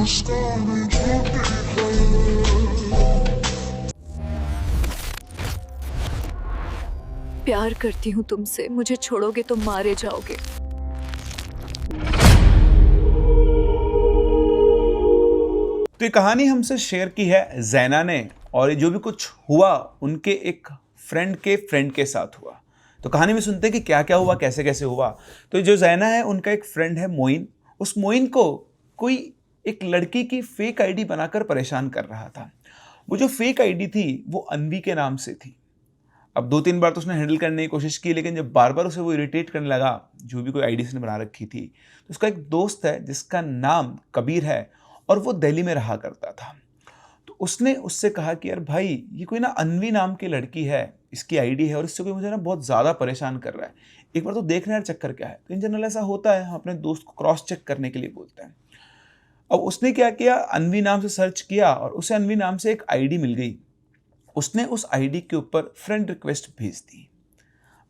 मुस्कान छोटे पल। प्यार करती हूँ तुमसे, मुझे छोड़ोगे तो मारे जाओगे। तो ये कहानी हमसे शेयर की है जैना ने, और ये जो भी कुछ हुआ उनके एक फ्रेंड के साथ हुआ। तो कहानी में सुनते हैं कि क्या क्या हुआ, कैसे कैसे हुआ। तो जो जैना है उनका एक फ्रेंड है मोइन। उस मोइन को कोई एक लड़की की फेक आईडी बनाकर परेशान कर रहा था। वो जो फेक आईडी थी वो अनवी के नाम से थी। अब 2-3 बार तो उसने हैंडल करने की कोशिश की, लेकिन जब बार बार उसे वो इरिटेट करने लगा, जो भी कोई आईडी उसने बना रखी थी, तो उसका एक दोस्त है जिसका नाम कबीर है और वो दिल्ली में रहा करता था। तो उसने उससे कहा कि यार भाई, ये कोई ना अनवी नाम की लड़की है, इसकी आईडी है और इससे कोई मुझे ना बहुत ज़्यादा परेशान कर रहा है, एक बार तो देखना यार चक्कर क्या है। तो इन जनरल ऐसा होता है, हम अपने दोस्त को क्रॉस चेक करने के लिए बोलते हैं। अब उसने क्या किया, अनवी नाम से सर्च किया और उसे अनवी नाम से एक आईडी मिल गई। उसने उस आईडी के ऊपर फ्रेंड रिक्वेस्ट भेज दी।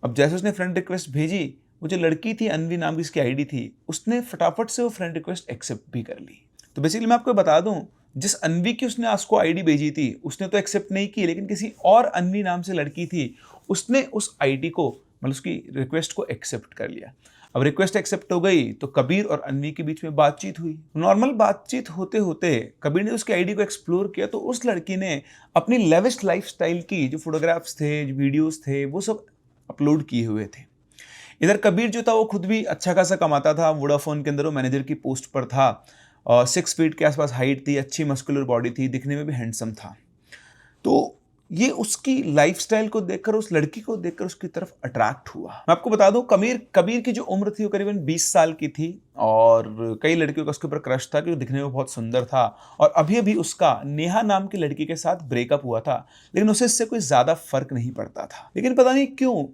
अब जैसे उसने फ्रेंड रिक्वेस्ट भेजी, वो जो लड़की थी अनवी नाम की इसकी आईडी थी, उसने फटाफट से वो फ्रेंड रिक्वेस्ट एक्सेप्ट भी कर ली। तो बेसिकली मैं आपको बता दूं, जिस अनवी की उसने उसको आईडी भेजी थी उसने तो एक्सेप्ट नहीं की, लेकिन किसी और अनवी नाम से लड़की थी, उसने उस आईडी को, मतलब उसकी रिक्वेस्ट को एक्सेप्ट कर लिया। अब रिक्वेस्ट एक्सेप्ट हो गई तो कबीर और अनवी के बीच में बातचीत हुई। नॉर्मल बातचीत होते होते कबीर ने उसकी आईडी को एक्सप्लोर किया, तो उस लड़की ने अपनी लेविश लाइफस्टाइल की जो फोटोग्राफ्स थे, जो वीडियोस थे, वो सब अपलोड किए हुए थे। इधर कबीर जो था वो खुद भी अच्छा खासा कमाता था, वोडाफोन के अंदर वो मैनेजर की पोस्ट पर था, और 6 फीट के आसपास हाइट थी, अच्छी मस्कुलर बॉडी थी, दिखने में भी हैंडसम था। तो ये उसकी लाइफस्टाइल को देखकर, उस लड़की को देखकर उसकी तरफ अट्रैक्ट हुआ। मैं आपको बता दूं, कबीर की जो उम्र थी वो करीबन 20 साल की थी, और कई लड़कियों का उसके ऊपर क्रश था कि वो दिखने में बहुत सुंदर था। और अभी अभी उसका नेहा नाम की लड़की के साथ ब्रेकअप हुआ था, लेकिन उसे इससे कोई ज्यादा फर्क नहीं पड़ता था। लेकिन पता नहीं क्यों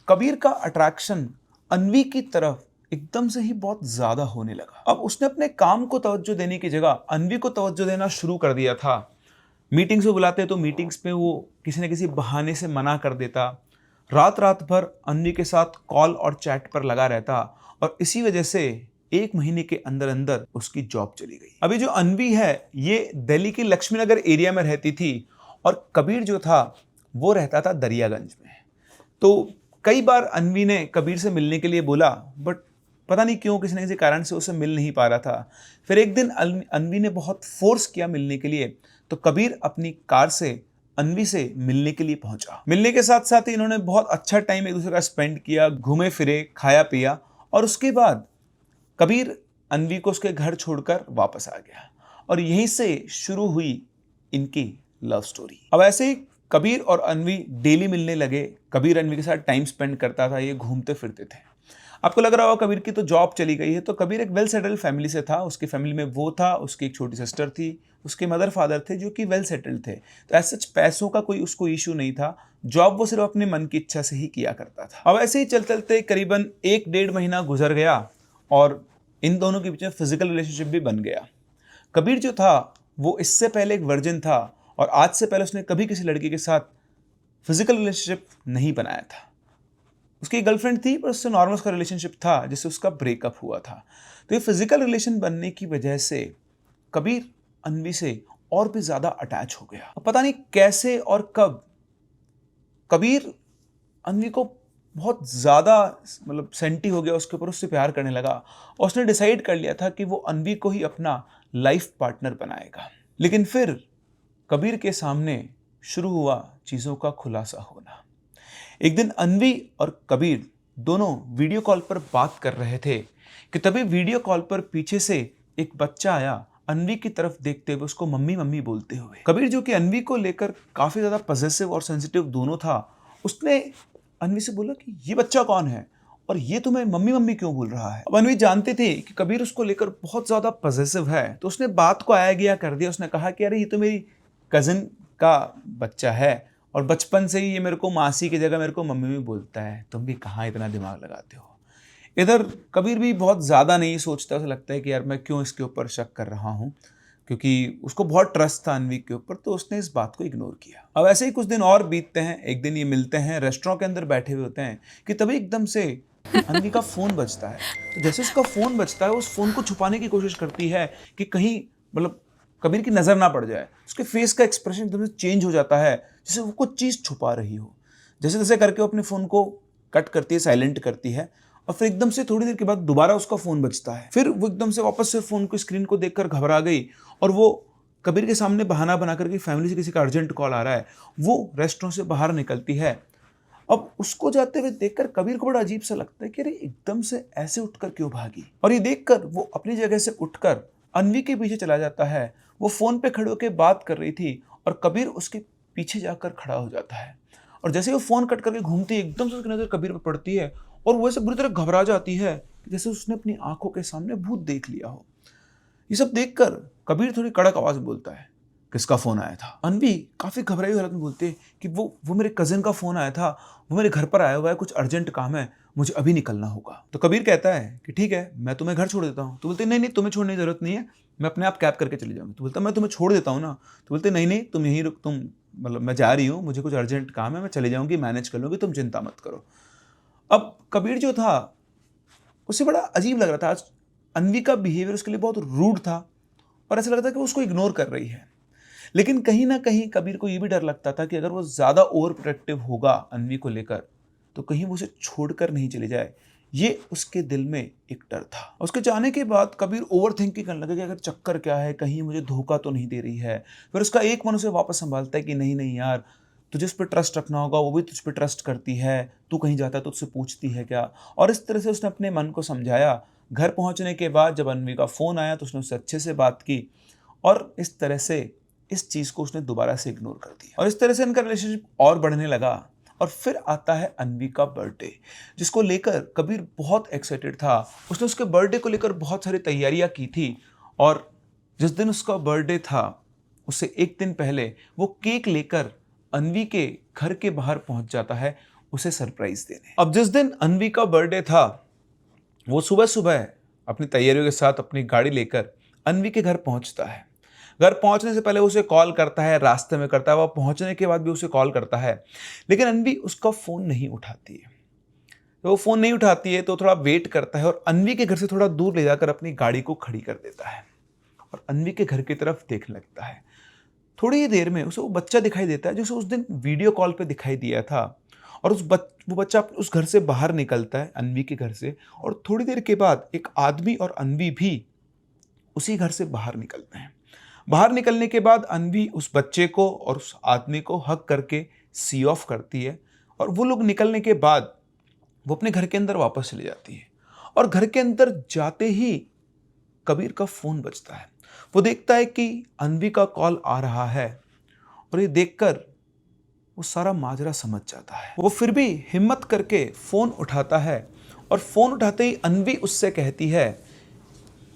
कबीर का अट्रैक्शन अनवी की तरफ एकदम से ही बहुत ज्यादा होने लगा। अब उसने अपने काम को तवज्जो देने की जगह अनवी को तवज्जो देना शुरू कर दिया था। मीटिंग्स में बुलाते तो मीटिंग्स में वो किसी न किसी बहाने से मना कर देता। रात रात भर अनवी के साथ कॉल और चैट पर लगा रहता, और इसी वजह से 1 महीने के अंदर अंदर उसकी जॉब चली गई। अभी जो अनवी है ये दिल्ली की लक्ष्मीनगर एरिया में रहती थी, और कबीर जो था वो रहता था दरियागंज में। तो कई बार अनवी ने कबीर से मिलने के लिए बोला, बट पता नहीं क्यों किसी न किसी कारण से उसे मिल नहीं पा रहा था। फिर एक दिन अनवी ने बहुत फोर्स किया मिलने के लिए, तो कबीर अपनी कार से अनवी से मिलने के लिए पहुंचा। मिलने के साथ साथ ही इन्होंने बहुत अच्छा टाइम एक दूसरे का स्पेंड किया, घूमे फिरे, खाया पिया, और उसके बाद कबीर अनवी को उसके घर छोड़कर वापस आ गया, और यहीं से शुरू हुई इनकी लव स्टोरी। अब ऐसे ही कबीर और अनवी डेली मिलने लगे। कबीर अनवी के साथ टाइम स्पेंड करता था, ये घूमते फिरते थे। आपको लग रहा होगा कबीर की तो जॉब चली गई है, तो कबीर एक वेल सेटल्ड फैमिली से था। उसकी फैमिली में वो था, उसकी एक छोटी सिस्टर थी, उसके मदर फादर थे जो कि वेल सेटल्ड थे। तो ऐसे पैसों का कोई उसको इशू नहीं था। जॉब वो सिर्फ अपने मन की इच्छा से ही किया करता था। अब ऐसे ही चलते चलते करीबन 1-1.5 महीना गुजर गया, और इन दोनों के बीच में फिजिकल रिलेशनशिप भी बन गया। कबीर जो था वो इससे पहले एक वर्जिन था, और आज से पहले उसने कभी किसी लड़की के साथ फिजिकल रिलेशनशिप नहीं बनाया था। उसकी गर्लफ्रेंड थी, पर उससे नॉर्मल उसका रिलेशनशिप था जिससे उसका ब्रेकअप हुआ था। तो ये फिजिकल रिलेशन बनने की वजह से कबीर अनवी से और भी ज्यादा अटैच हो गया। अब पता नहीं कैसे और कब कबीर अनवी को बहुत ज़्यादा, मतलब सेंटी हो गया उसके ऊपर, उससे प्यार करने लगा, और उसने डिसाइड कर लिया था कि वो अनवी को ही अपना लाइफ पार्टनर बनाएगा। लेकिन फिर कबीर के सामने शुरू हुआ चीज़ों का खुलासा होना। एक दिन अनवी और कबीर दोनों वीडियो कॉल पर बात कर रहे थे कि तभी वीडियो कॉल पर पीछे से एक बच्चा आया, अनवी की तरफ देखते हुए उसको मम्मी मम्मी बोलते हुए। कबीर जो कि अनवी को लेकर काफ़ी ज़्यादा पॉसेसिव और सेंसिटिव दोनों था, उसने अनवी से बोला कि ये बच्चा कौन है और ये तुम्हें मम्मी मम्मी क्यों बोल रहा है। अब अनवी जानती थी कि कबीर उसको लेकर बहुत ज़्यादा पॉसेसिव है, तो उसने बात को आया गया कर दिया। उसने कहा कि अरे ये तो मेरी कज़न का बच्चा है, और बचपन से ही ये मेरे को मासी की जगह मेरे को मम्मी भी बोलता है, तुम भी कहाँ इतना दिमाग लगाते हो। इधर कबीर भी बहुत ज़्यादा नहीं सोचता, उसे लगता है कि यार मैं क्यों इसके ऊपर शक कर रहा हूँ, क्योंकि उसको बहुत ट्रस्ट था अनवी के ऊपर, तो उसने इस बात को इग्नोर किया। अब ऐसे ही कुछ दिन और बीतते हैं। एक दिन ये मिलते हैं, रेस्टोरेंट के अंदर बैठे हुए होते हैं कि तभी एकदम से अन्वी का फोन बजता है। तो जैसे उसका फोन बजता है, उस फोन को छुपाने की कोशिश करती है कि कहीं मतलब कबीर की नजर ना पड़ जाए। उसके फेस का एक्सप्रेशन एकदम से चेंज हो जाता है, जैसे वो कुछ चीज छुपा रही हो। जैसे जैसे करके वो अपने फोन को कट करती है, साइलेंट करती है, और फिर एकदम से थोड़ी देर के बाद दोबारा उसका फोन बजता है। फिर वो एकदम से वापस से फोन को स्क्रीन को देखकर घबरा गई, और वो कबीर के सामने बहाना बनाकर कि फैमिली से किसी का अर्जेंट कॉल आ रहा है, वो रेस्टोरेंट से बाहर निकलती है। अब उसको जाते हुए देखकर कबीर को बड़ा अजीब सा लगता है कि अरे एकदम से ऐसे उठकर क्यों भागी। और ये देखकर वो अपनी जगह से उठकर अन्वी के पीछे चला जाता है। वो फोन पे खड़े होकर बात कर रही थी और कबीर उसके पीछे जाकर खड़ा हो जाता है। और जैसे वो फोन कट करके घूमती है, एकदम से उसकी नजर कबीर पर पड़ती है और वो ऐसे बुरी तरह घबरा जाती है जैसे उसने अपनी आंखों के सामने भूत देख लिया हो। ये सब देखकर कबीर थोड़ी कड़क आवाज में बोलता है, किसका फोन आया था? अन्वी काफी घबराई हुई हालत में बोलती है कि वो मेरे कजिन का फोन आया था, वो मेरे घर पर आया हुआ है, कुछ अर्जेंट काम है, मुझे अभी निकलना होगा। तो कबीर कहता है कि ठीक है, मैं तुम्हें घर छोड़ देता हूँ। तो बोलते नहीं, तुम्हें छोड़ने की जरूरत नहीं है, मैं अपने आप कैब करके चली जाऊंगी। तो बोलता मैं तुम्हें छोड़ देता हूँ ना। तो बोलते नहीं, तुम यहीं रुक, तुम मतलब मैं जा रही हूँ, मुझे कुछ अर्जेंट काम है, मैं चली जाऊंगी, मैनेज कर लूंगी, तुम चिंता मत करो। अब कबीर जो था उसे बड़ा अजीब लग रहा था। आज अन्वी का बिहेवियर उसके लिए बहुत रूड था और ऐसा लगता कि वो उसको इग्नोर कर रही है। लेकिन कहीं ना कहीं कबीर को यह भी डर लगता था कि अगर वो ज्यादा ओवर प्रोटेक्टिव होगा अन्वी को लेकर, तो कहीं वो उसे छोड़कर नहीं चली जाए। ये उसके दिल में एक डर था। उसके जाने के बाद कबीर ओवर थिंकिंग करने लगा कि अगर चक्कर क्या है, कहीं मुझे धोखा तो नहीं दे रही है। फिर उसका एक मन उसे वापस संभालता है कि नहीं यार, तुझे उस पर ट्रस्ट रखना होगा, वो भी तुझ पर ट्रस्ट करती है, तू कहीं जाता है तो उससे पूछती है क्या। और इस तरह से उसने अपने मन को समझाया। घर पहुंचने के बाद जब अन्वी का फोन आया तो उसने उससे अच्छे से बात की और इस तरह से इस चीज को उसने दोबारा से इग्नोर कर दिया। और इस तरह से इनका रिलेशनशिप और बढ़ने लगा। और फिर आता है अन्वी का बर्थडे, जिसको लेकर कबीर बहुत एक्साइटेड था। उसने उसके बर्थडे को लेकर बहुत सारी तैयारियां की थी और जिस दिन उसका बर्थडे था उससे एक दिन पहले वो केक लेकर अन्वी के घर के बाहर पहुंच जाता है उसे सरप्राइज देने। अब जिस दिन अन्वी का बर्थडे था वो सुबह सुबह अपनी तैयारियों के साथ अपनी गाड़ी लेकर अन्वी के घर पहुंचता है। घर पहुंचने से पहले उसे कॉल करता है, रास्ते में करता है, वह पहुंचने के बाद भी उसे कॉल करता है, लेकिन अन्वी उसका फोन नहीं उठाती है। तो वो फोन नहीं उठाती है तो थोड़ा वेट करता है और अन्वी के घर से थोड़ा दूर ले जाकर अपनी गाड़ी को खड़ी कर देता है और अन्वी के घर की तरफ देखने लगता है। थोड़ी ही देर में उसे वो बच्चा दिखाई देता है जो उसे उस दिन वीडियो कॉल पे दिखाई दिया था और वो बच्चा उस घर से बाहर निकलता है, अन्वी के घर से। और थोड़ी देर के बाद एक आदमी और अन्वी भी उसी घर से बाहर निकलते हैं। बाहर निकलने के बाद अन्वी उस बच्चे को और उस आदमी को हग करके सी ऑफ करती है और वो लोग निकलने के बाद वो अपने घर के अंदर वापस चली जाती है। और घर के अंदर जाते ही कबीर का फोन बजता है। वो देखता है कि अन्वी का कॉल आ रहा है और ये देखकर वो सारा माजरा समझ जाता है। वो फिर भी हिम्मत करके फोन उठाता है और फोन उठाते ही अन्वी उससे कहती है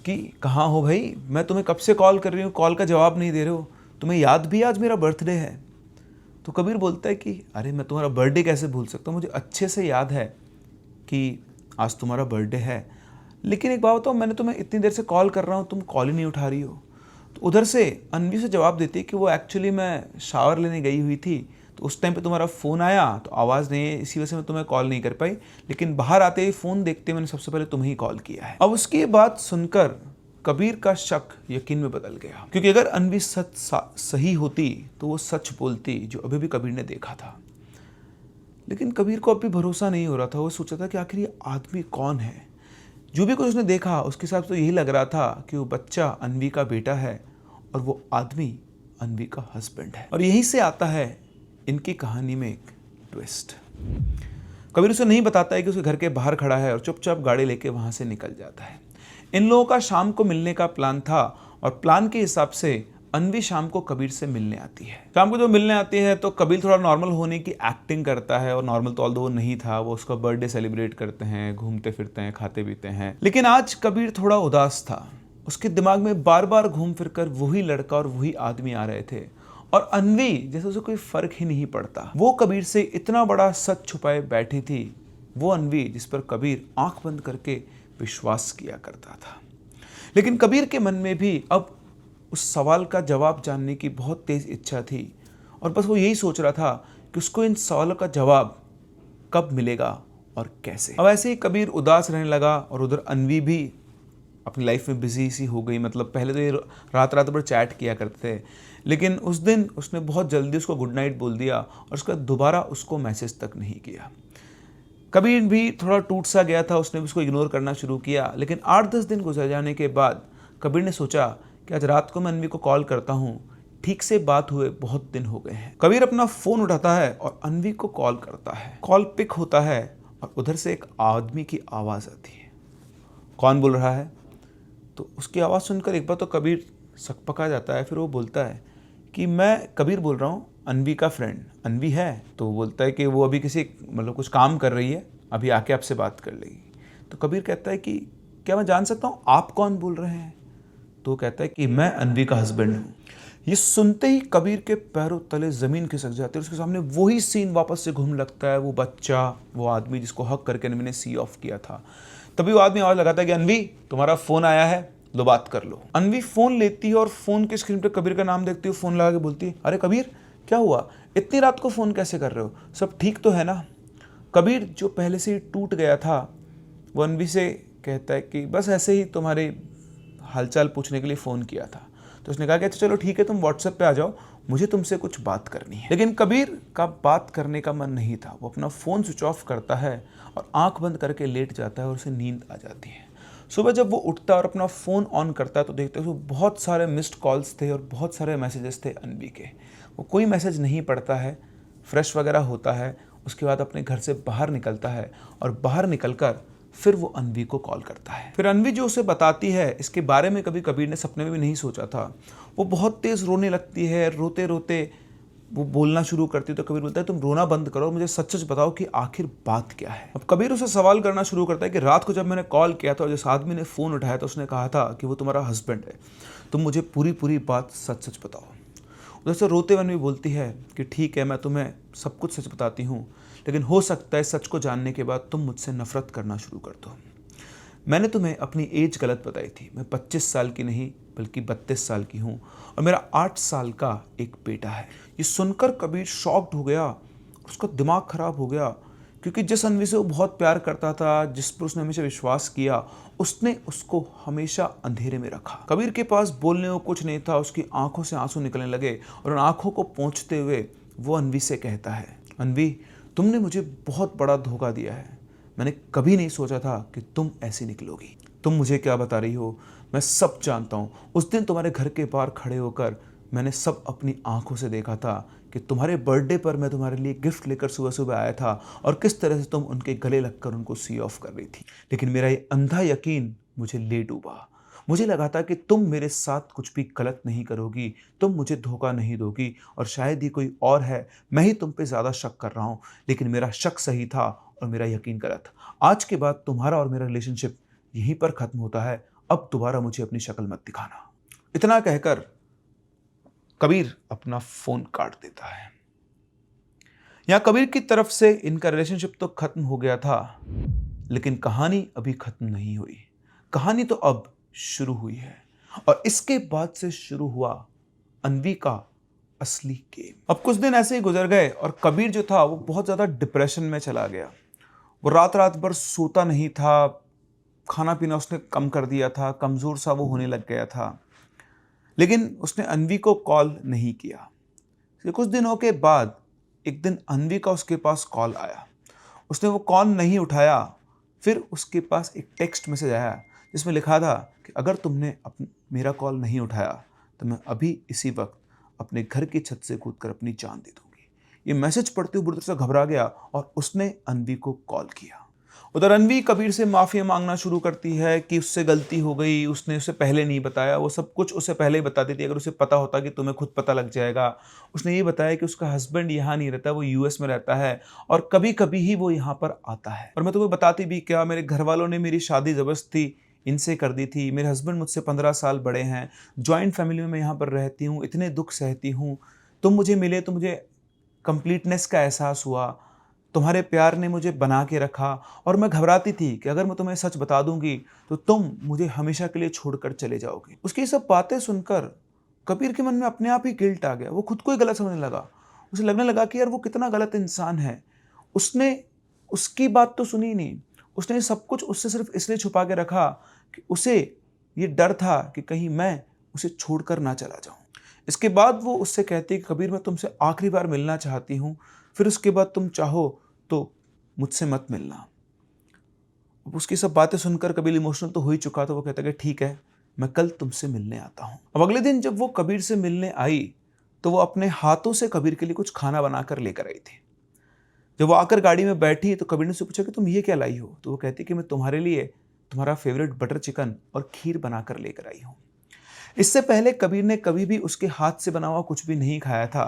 कि कहाँ हो भाई, मैं तुम्हें कब से कॉल कर रही हूँ, कॉल का जवाब नहीं दे रहे हो, तुम्हें याद भी आज मेरा बर्थडे है। तो कबीर बोलता है कि अरे मैं तुम्हारा बर्थडे कैसे भूल सकता हूँ, मुझे अच्छे से याद है कि आज तुम्हारा बर्थडे है, लेकिन एक बात बताओ, मैंने तुम्हें इतनी देर से कॉल कर रहा हूँ, तुम कॉल ही नहीं उठा रही हो। तो उधर से अन्वी से जवाब देती है कि वो एक्चुअली मैं शावर लेने गई हुई थी, तो उस टाइम पे तुम्हारा फ़ोन आया तो आवाज़ नहीं है, इसी वजह से मैं तुम्हें कॉल नहीं कर पाई, लेकिन बाहर आते ही फ़ोन देखते मैंने सबसे पहले तुम्हें ही कॉल किया है। अब उसकी बात सुनकर कबीर का शक यकीन में बदल गया, क्योंकि अगर अन्वी सही होती तो वो सच बोलती जो अभी भी कबीर ने देखा था। लेकिन कबीर को अब भी भरोसा नहीं हो रहा था। वो सोचा था कि आखिर ये आदमी कौन है। जो भी कुछ उसने देखा उसके हिसाब से तो यही लग रहा था कि वो बच्चा अन्वी का बेटा है और वो आदमी अन्वी का हस्बैंड है। और यहीं से आता है इनकी कहानी में एक ट्विस्ट। कबीर उसे नहीं बताता है कि उसके घर के बाहर खड़ा है और चुपचाप गाड़ी लेके वहां से निकल जाता है। इन लोगों का शाम को मिलने का प्लान था और प्लान के हिसाब से अन्वी शाम को कबीर से मिलने आती है। शाम को जो मिलने आती है तो कबीर थोड़ा नॉर्मल होने की एक्टिंग करता है और नॉर्मल तो ऑल्दो वो नहीं था। वो उसका बर्थडे सेलिब्रेट करते हैं, घूमते फिरते हैं, खाते पीते हैं। लेकिन आज कबीर थोड़ा उदास था। उसके दिमाग में बार बार घूम फिर कर वही लड़का और वही आदमी आ रहे थे और अन्वी जैसे उसे कोई फर्क ही नहीं पड़ता। वो कबीर से इतना बड़ा सच छुपाए बैठी थी, वो अन्वी जिस पर कबीर आंख बंद करके विश्वास किया करता था। लेकिन कबीर के मन में भी अब उस सवाल का जवाब जानने की बहुत तेज इच्छा थी और बस वो यही सोच रहा था कि उसको इन सवालों का जवाब कब मिलेगा और कैसे। अब ऐसे ही कबीर उदास रहने लगा और उधर अन्वी भी अपनी लाइफ में बिजी सी हो गई। मतलब पहले तो ये रात रात भर चैट किया करते थे, लेकिन उस दिन उसने बहुत जल्दी उसको गुड नाइट बोल दिया और उसका दोबारा उसको मैसेज तक नहीं किया। कबीर भी थोड़ा टूट सा गया था, उसने उसको इग्नोर करना शुरू किया। लेकिन 8-10 दिन गुजर जाने के बाद कबीर ने सोचा कि आज रात को मैं अन्वी को कॉल करता हूँ, ठीक से बात हुए बहुत दिन हो गए हैं। कबीर अपना फ़ोन उठाता है और अन्वी को कॉल करता है। कॉल पिक होता है और उधर से एक आदमी की आवाज़ आती है। कौन बोल रहा है? तो उसकी आवाज़ सुनकर एक बार तो कबीर सकपका जाता है। फिर वो बोलता है कि मैं कबीर बोल रहा हूँ, अन्वी का फ्रेंड। अन्वी है? तो वो बोलता है कि वो अभी किसी मतलब कुछ काम कर रही है, अभी आके आपसे बात कर लेगी। तो कबीर कहता है कि क्या मैं जान सकता हूँ आप कौन बोल रहे हैं? तो वो कहता है कि मैं अन्वी का हस्बैंड हूँ। ये सुनते ही कबीर के पैरों तले ज़मीन खिसक जाती है। उसके सामने वही सीन वापस से घूम लगता है। वो बच्चा, वो आदमी जिसको हक करके अन्वी ने सी ऑफ किया था। तभी वो आदमी आवाज़ लगाता है कि अन्वी तुम्हारा फ़ोन आया है, लो बात कर लो। अन्वी फ़ोन लेती है और फ़ोन की स्क्रीन पे कबीर का नाम देखती है। फ़ोन लगा के बोलती है, अरे कबीर क्या हुआ, इतनी रात को फ़ोन कैसे कर रहे हो, सब ठीक तो है ना? कबीर जो पहले से ही टूट गया था, वो अन्वी से कहता है कि बस ऐसे ही तुम्हारे हालचाल पूछने के लिए फ़ोन किया था। तो उसने कहा कि अच्छा चलो ठीक है, तुम व्हाट्सएप पे आ जाओ, मुझे तुमसे कुछ बात करनी है। लेकिन कबीर का बात करने का मन नहीं था। वो अपना फ़ोन स्विच ऑफ करता है और आंख बंद करके लेट जाता है और उसे नींद आ जाती है। सुबह जब वो उठता है और अपना फ़ोन ऑन करता है तो देखता है उसको बहुत सारे मिस्ड कॉल्स थे और बहुत सारे मैसेजेस थे अन्वी के। वो कोई मैसेज नहीं पढ़ता है, फ्रेश वगैरह होता है, उसके बाद अपने घर से बाहर निकलता है और बाहर निकलकर फिर वो अन्वी को कॉल करता है। फिर अन्वी जो उसे बताती है, इसके बारे में कभी कबीर ने सपने में भी नहीं सोचा था। वो बहुत तेज़ रोने लगती है। रोते रोते वो बोलना शुरू करती है तो कबीर बोलता है तुम रोना बंद करो, मुझे सच सच बताओ कि आखिर बात क्या है। अब कबीर उसे सवाल करना शुरू करता है कि रात को जब मैंने कॉल किया था और जिस आदमी ने फ़ोन उठाया था उसने कहा था कि वो तुम्हारा हस्बैंड है, तुम मुझे पूरी पूरी बात सच सच बताओ। उधर से रोते हुए अन्वी बोलती है कि ठीक है, मैं तुम्हें सब कुछ सच बताती हूँ, लेकिन हो सकता है सच को जानने के बाद तुम मुझसे नफरत करना शुरू कर दो। मैंने तुम्हें अपनी एज गलत बताई थी। मैं 25 साल की नहीं बल्कि 32 साल की हूँ और मेरा 8 साल का एक बेटा है। ये सुनकर कबीर शॉक्ड हो गया, उसका दिमाग खराब हो गया, क्योंकि जिस अन्वी से वो बहुत प्यार करता था, जिस पर उसने हमेशा विश्वास किया, उसने उसको हमेशा अंधेरे में रखा। कबीर के पास बोलने को कुछ नहीं था। उसकी आंखों से आंसू निकलने लगे और उन आंखों को पोंछते हुए वो अन्वी से कहता है, अन्वी तुमने मुझे बहुत बड़ा धोखा दिया है। मैंने कभी नहीं सोचा था कि तुम ऐसी निकलोगी। तुम मुझे क्या बता रही हो, मैं सब जानता हूँ। उस दिन तुम्हारे घर के बाहर खड़े होकर मैंने सब अपनी आंखों से देखा था कि तुम्हारे बर्थडे पर मैं तुम्हारे लिए गिफ्ट लेकर सुबह सुबह आया था और किस तरह से तुम उनके गले लगकर उनको सी ऑफ कर रही थी। लेकिन मेरा ये अंधा यकीन मुझे ले डूबा। मुझे लगा था कि तुम मेरे साथ कुछ भी गलत नहीं करोगी, तुम मुझे धोखा नहीं दोगी और शायद ही कोई और है, मैं ही तुम पे ज़्यादा शक कर रहा हूँ। लेकिन मेरा शक सही था और मेरा यकीन गलत। आज के बाद तुम्हारा और मेरा रिलेशनशिप यहीं पर ख़त्म होता है। अब दोबारा मुझे अपनी शक्ल मत दिखाना। इतना कहकर कबीर अपना फ़ोन काट देता है। यहाँ कबीर की तरफ से इनका रिलेशनशिप तो ख़त्म हो गया था, लेकिन कहानी अभी ख़त्म नहीं हुई। कहानी तो अब शुरू हुई है और इसके बाद से शुरू हुआ अन्वी का असली गेम। अब कुछ दिन ऐसे ही गुजर गए और कबीर जो था वो बहुत ज़्यादा डिप्रेशन में चला गया। वो रात रात भर सोता नहीं था, खाना पीना उसने कम कर दिया था, कमज़ोर सा वो होने लग गया था। लेकिन उसने अन्वी को कॉल नहीं किया। फिर कुछ दिनों के बाद एक दिन अन्वी का उसके पास कॉल आया। उसने वो कॉल नहीं उठाया। फिर उसके पास एक टेक्स्ट मैसेज आया जिसमें लिखा था कि अगर तुमने मेरा कॉल नहीं उठाया तो मैं अभी इसी वक्त अपने घर की छत से कूदकर अपनी जान दे दूंगी। ये मैसेज पढ़ते हुए बुरी तरह से घबरा गया और उसने अन्वी को कॉल किया। उधर अन्वी कबीर से माफ़ी मांगना शुरू करती है कि उससे गलती हो गई, उसने उसे पहले नहीं बताया। वो सब कुछ उसे पहले ही बता देती, अगर उसे पता होता कि तुम्हें खुद पता लग जाएगा। उसने ये बताया कि उसका हस्बैंड यहाँ नहीं रहता, वो यूएस में रहता है और कभी कभी ही वो यहाँ पर आता है। और मैं तुम्हें बताती भी क्या, मेरे घर वालों ने मेरी शादी ज़बरदस्ती इनसे कर दी थी। मेरे हस्बैंड मुझसे 15 साल बड़े हैं, जॉइंट फैमिली में मैं यहाँ पर रहती हूँ, इतने दुख सहती हूँ। तुम मुझे मिले तो मुझे कंप्लीटनेस का एहसास हुआ, तुम्हारे प्यार ने मुझे बना के रखा और मैं घबराती थी कि अगर मैं तुम्हें सच बता दूंगी तो तुम मुझे हमेशा के लिए छोड़कर चले जाओगे। उसकी सब बातें सुनकर कबीर के मन में अपने आप ही गिल्ट आ गया। वो खुद को ही गलत समझने लगा। उसे लगने लगा कि यार वो कितना गलत इंसान है। उसने उसकी बात तो सुनी ही नहीं। उसने सब कुछ उससे सिर्फ इसलिए छुपा के रखा कि उसे ये डर था कि कहीं मैं उसे छोड़कर ना चला जाऊं। इसके बाद वो उससे कहती कि कबीर, मैं तुमसे आखिरी बार मिलना चाहती हूं, फिर उसके बाद तुम चाहो तो मुझसे मत मिलना। अब उसकी सब बातें सुनकर कबीर इमोशनल तो हो ही चुका था। वो कहता कि ठीक है, मैं कल तुमसे मिलने आता हूं। अब अगले दिन जब वो कबीर से मिलने आई तो वो अपने हाथों से कबीर के लिए कुछ खाना बनाकर लेकर आई थी। जब वो आकर गाड़ी में बैठी तो कबीर ने उससे पूछा कि तुम ये क्या लाई हो? तो वो कहती कि मैं तुम्हारे लिए तुम्हारा फेवरेट बटर चिकन और खीर बनाकर लेकर आई हूँ। इससे पहले कबीर ने कभी भी उसके हाथ से बना हुआ कुछ भी नहीं खाया था,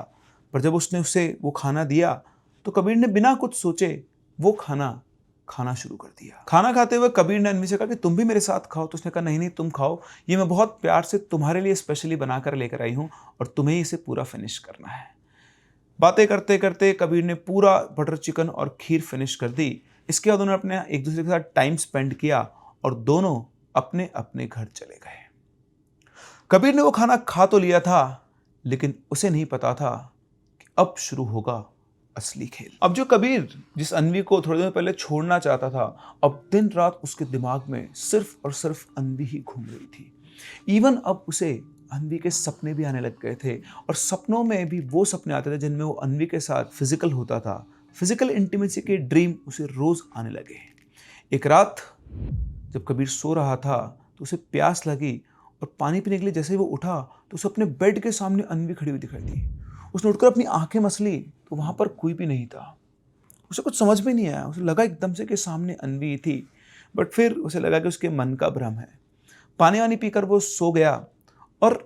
पर जब उसने उसे वो खाना दिया तो कबीर ने बिना कुछ सोचे वो खाना खाना शुरू कर दिया। खाना खाते हुए कबीर ने अन्वी से कहा कि तुम भी मेरे साथ खाओ। तो उसने कहा नहीं नहीं, तुम खाओ, ये मैं बहुत प्यार से तुम्हारे लिए स्पेशली बनाकर लेकर आई हूँ और तुम्हें इसे पूरा फिनिश करना है। बातें करते करते कबीर ने पूरा बटर चिकन और खीर फिनिश कर दी। इसके बाद उन्होंने अपने एक दूसरे के साथ टाइम स्पेंड किया और दोनों अपने अपने घर चले गए। कबीर ने वो खाना खा तो लिया था, लेकिन उसे नहीं पता था कि अब शुरू होगा असली खेल। अब जो कबीर जिस अन्वी को थोड़ी देर पहले छोड़ना चाहता था, अब दिन रात उसके दिमाग में सिर्फ और सिर्फ अन्वी ही घूम रही थी। इवन अब उसे अन्वी के सपने भी आने लग गए थे और सपनों में भी वो सपने आते थे जिनमें वो अन्वी के साथ फिजिकल होता था। फिजिकल इंटीमेसी के ड्रीम उसे रोज आने लगे। एक रात जब कबीर सो रहा था तो उसे प्यास लगी और पानी पीने के लिए जैसे ही वो उठा तो उसे अपने बेड के सामने अन्वी खड़ी हुई दिखाई दी। उसने उठकर अपनी आंखें मसली तो वहां पर कोई भी नहीं था। उसे कुछ समझ में नहीं आया। उसे लगा एकदम से कि सामने अन्वी थी, बट फिर उसे लगा कि उसके मन का भ्रम है। पानी वानी पीकर वो सो गया और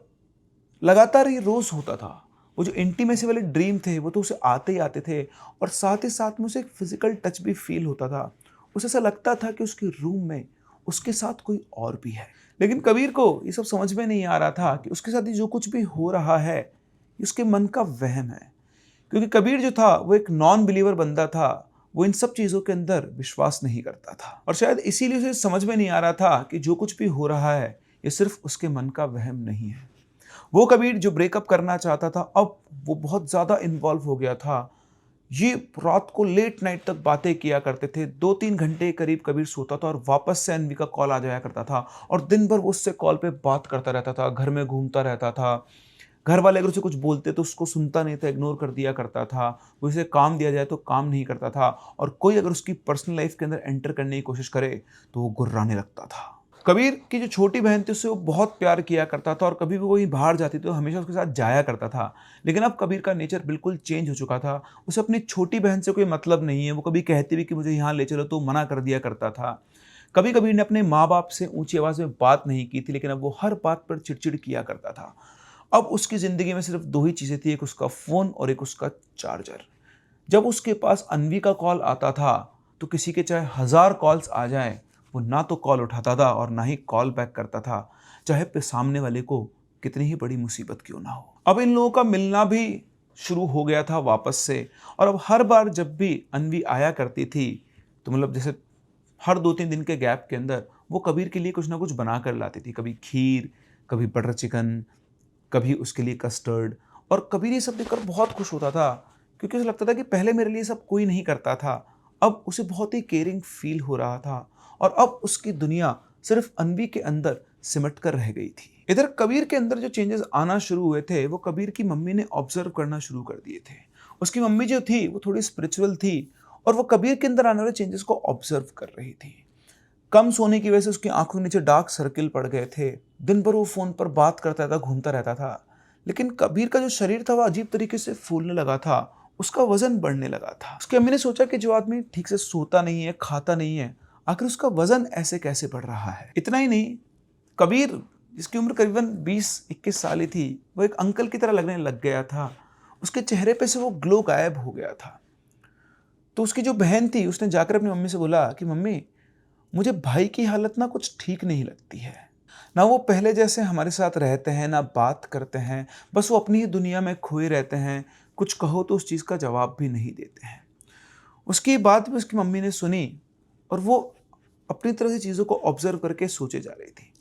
लगातार ये रोज होता था। वो जो इंटीमेसी वाले ड्रीम थे वो तो उसे आते ही आते थे और साथ ही साथ में उसे एक फिजिकल टच भी फील होता था। उसे ऐसा लगता था कि उसके रूम में उसके साथ कोई और भी है। लेकिन कबीर को ये सब समझ में नहीं आ रहा था कि उसके साथ जो कुछ भी हो रहा है ये उसके मन का वहम है, क्योंकि कबीर जो था वो एक नॉन बिलीवर बंदा था। वो इन सब चीज़ों के अंदर विश्वास नहीं करता था और शायद इसीलिए उसे समझ में नहीं आ रहा था कि जो कुछ भी हो रहा है ये सिर्फ उसके मन का वहम नहीं है। वो कबीर जो ब्रेकअप करना चाहता था, अब वो बहुत ज़्यादा इन्वॉल्व हो गया था। ये रात को लेट नाइट तक बातें किया करते थे। 2-3 घंटे करीब कबीर सोता था और वापस से अन्वी का कॉल आ जाया करता था और दिन भर वो उससे कॉल पे बात करता रहता था, घर में घूमता रहता था। घर वाले अगर उसे कुछ बोलते तो उसको सुनता नहीं था, इग्नोर कर दिया करता था। वो इसे काम दिया जाए तो काम नहीं करता था और कोई अगर उसकी पर्सनल लाइफ के अंदर एंटर करने की कोशिश करे तो वो गुर्राने लगता था। कबीर की जो छोटी बहन थी उससे वो बहुत प्यार किया करता था और कभी भी वो कहीं बाहर जाती थी तो हमेशा उसके साथ जाया करता था। लेकिन अब कबीर का नेचर बिल्कुल चेंज हो चुका था। उसे अपनी छोटी बहन से कोई मतलब नहीं है। वो कभी कहती भी कि मुझे यहाँ ले चलो तो मना कर दिया करता था। कभी कबीर ने अपने माँ बाप से ऊंची आवाज़ में बात नहीं की थी, लेकिन अब वो हर बात पर चिड़चिड़ किया करता था। अब उसकी ज़िंदगी में सिर्फ 2 ही चीज़ें थी, एक उसका फ़ोन और एक उसका चार्जर। जब उसके पास अन्वी का कॉल आता था तो किसी के चाहे 1000 कॉल्स आ जाएं, वो ना तो कॉल उठाता था और ना ही कॉल बैक करता था, चाहे पे सामने वाले को कितनी ही बड़ी मुसीबत क्यों ना हो। अब इन लोगों का मिलना भी शुरू हो गया था वापस से और अब हर बार जब भी अन्वी आया करती थी तो मतलब जैसे हर 2-3 दिन के गैप के अंदर वो कबीर के लिए कुछ ना कुछ बना कर लाती थी। कभी खीर, कभी बटर चिकन, कभी उसके लिए कस्टर्ड। और कबीर ये सब देखकर बहुत खुश होता था क्योंकि उसे लगता था कि पहले मेरे लिए सब कोई नहीं करता था, अब उसे बहुत ही केयरिंग फील हो रहा था और अब उसकी दुनिया सिर्फ अन्वी के अंदर सिमट कर रह गई थी। इधर कबीर के अंदर जो चेंजेस आना शुरू हुए थे वो कबीर की मम्मी ने ऑब्जर्व करना शुरू कर दिए थे। उसकी मम्मी जो थी वो थोड़ी स्पिरिचुअल थी और वो कबीर के अंदर आने वाले चेंजेस को ऑब्जर्व कर रही थी। कम सोने की वजह से उसकी आंखों के नीचे डार्क सर्किल पड़ गए थे। दिन भर वो फोन पर बात करता था, घूमता रहता था। लेकिन कबीर का जो शरीर था वो अजीब तरीके से फूलने लगा था, उसका वजन बढ़ने लगा था। उसकी अम्मी ने सोचा कि जो आदमी ठीक से सोता नहीं है, खाता नहीं है, आखिर उसका वजन ऐसे कैसे बढ़ रहा है। इतना ही नहीं, कबीर जिसकी उम्र करीबन 20-21 साल ही थी, वो एक अंकल की तरह लगने लग गया था। उसके चेहरे पे से वो ग्लो गायब हो गया था। तो उसकी जो बहन थी उसने जाकर अपनी मम्मी से बोला कि मम्मी, मुझे भाई की हालत ना कुछ ठीक नहीं लगती है। ना वो पहले जैसे हमारे साथ रहते हैं, ना बात करते हैं, बस वो अपनी ही दुनिया में खोए रहते हैं। कुछ कहो तो उस चीज़ का जवाब भी नहीं देते हैं। उसकी बात भी उसकी मम्मी ने सुनी और वो अपनी तरह से चीज़ों को ऑब्जर्व करके सोचे जा रही थी।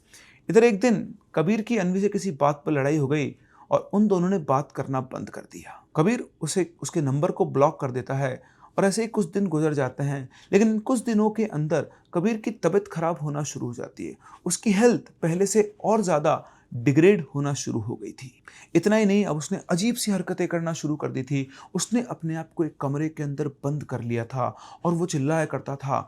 इधर एक दिन कबीर की अन्वी से किसी बात पर लड़ाई हो गई और उन दोनों ने बात करना बंद कर दिया। कबीर उसे उसके नंबर को ब्लॉक कर देता है और ऐसे ही कुछ दिन गुजर जाते हैं, लेकिन कुछ दिनों के अंदर कबीर की तबीयत खराब होना शुरू हो जाती है। उसकी हेल्थ पहले से और ज़्यादा डिग्रेड होना शुरू हो गई थी। इतना ही नहीं, अब उसने अजीब सी हरकतें करना शुरू कर दी थी। उसने अपने आप को एक कमरे के अंदर बंद कर लिया था और वो चिल्लाया करता था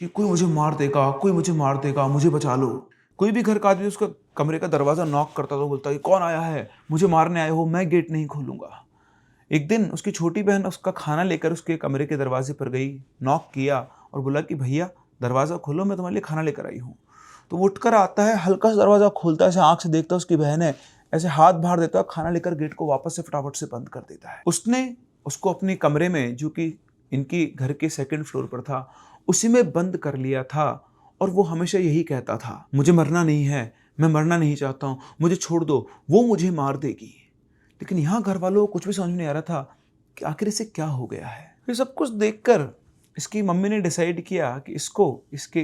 कि कोई मुझे मार देगा, कोई मुझे मार देगा, मुझे बचा लो। कोई भी घर का आदमी उसका कमरे का दरवाज़ा नॉक करता तो बोलता कि कौन आया है, मुझे मारने आए हो, मैं गेट नहीं खोलूँगा। एक दिन उसकी छोटी बहन उसका खाना लेकर उसके कमरे के दरवाजे पर गई, नॉक किया और बोला कि भैया दरवाज़ा खोलो, मैं तुम्हारे लिए खाना लेकर आई हूँ। तो वो उठकर आता है, हल्का सा दरवाज़ा खोलता है, ऐसे आँख से देखता है उसकी बहन है, ऐसे हाथ बाहर देता है, खाना लेकर गेट को वापस से फटाफट से बंद कर देता है। उसने उसको अपने कमरे में, जो कि इनकी घर के सेकंड फ्लोर पर था, उसी में बंद कर लिया था और वो हमेशा यही कहता था, मुझे मरना नहीं है, मैं मरना नहीं चाहता हूँ, मुझे छोड़ दो, वो मुझे मार देगी। लेकिन यहाँ घर वालों को कुछ भी समझ में नहीं आ रहा था कि आखिर इसे क्या हो गया है। फिर सब कुछ देखकर इसकी मम्मी ने डिसाइड किया कि इसको इसके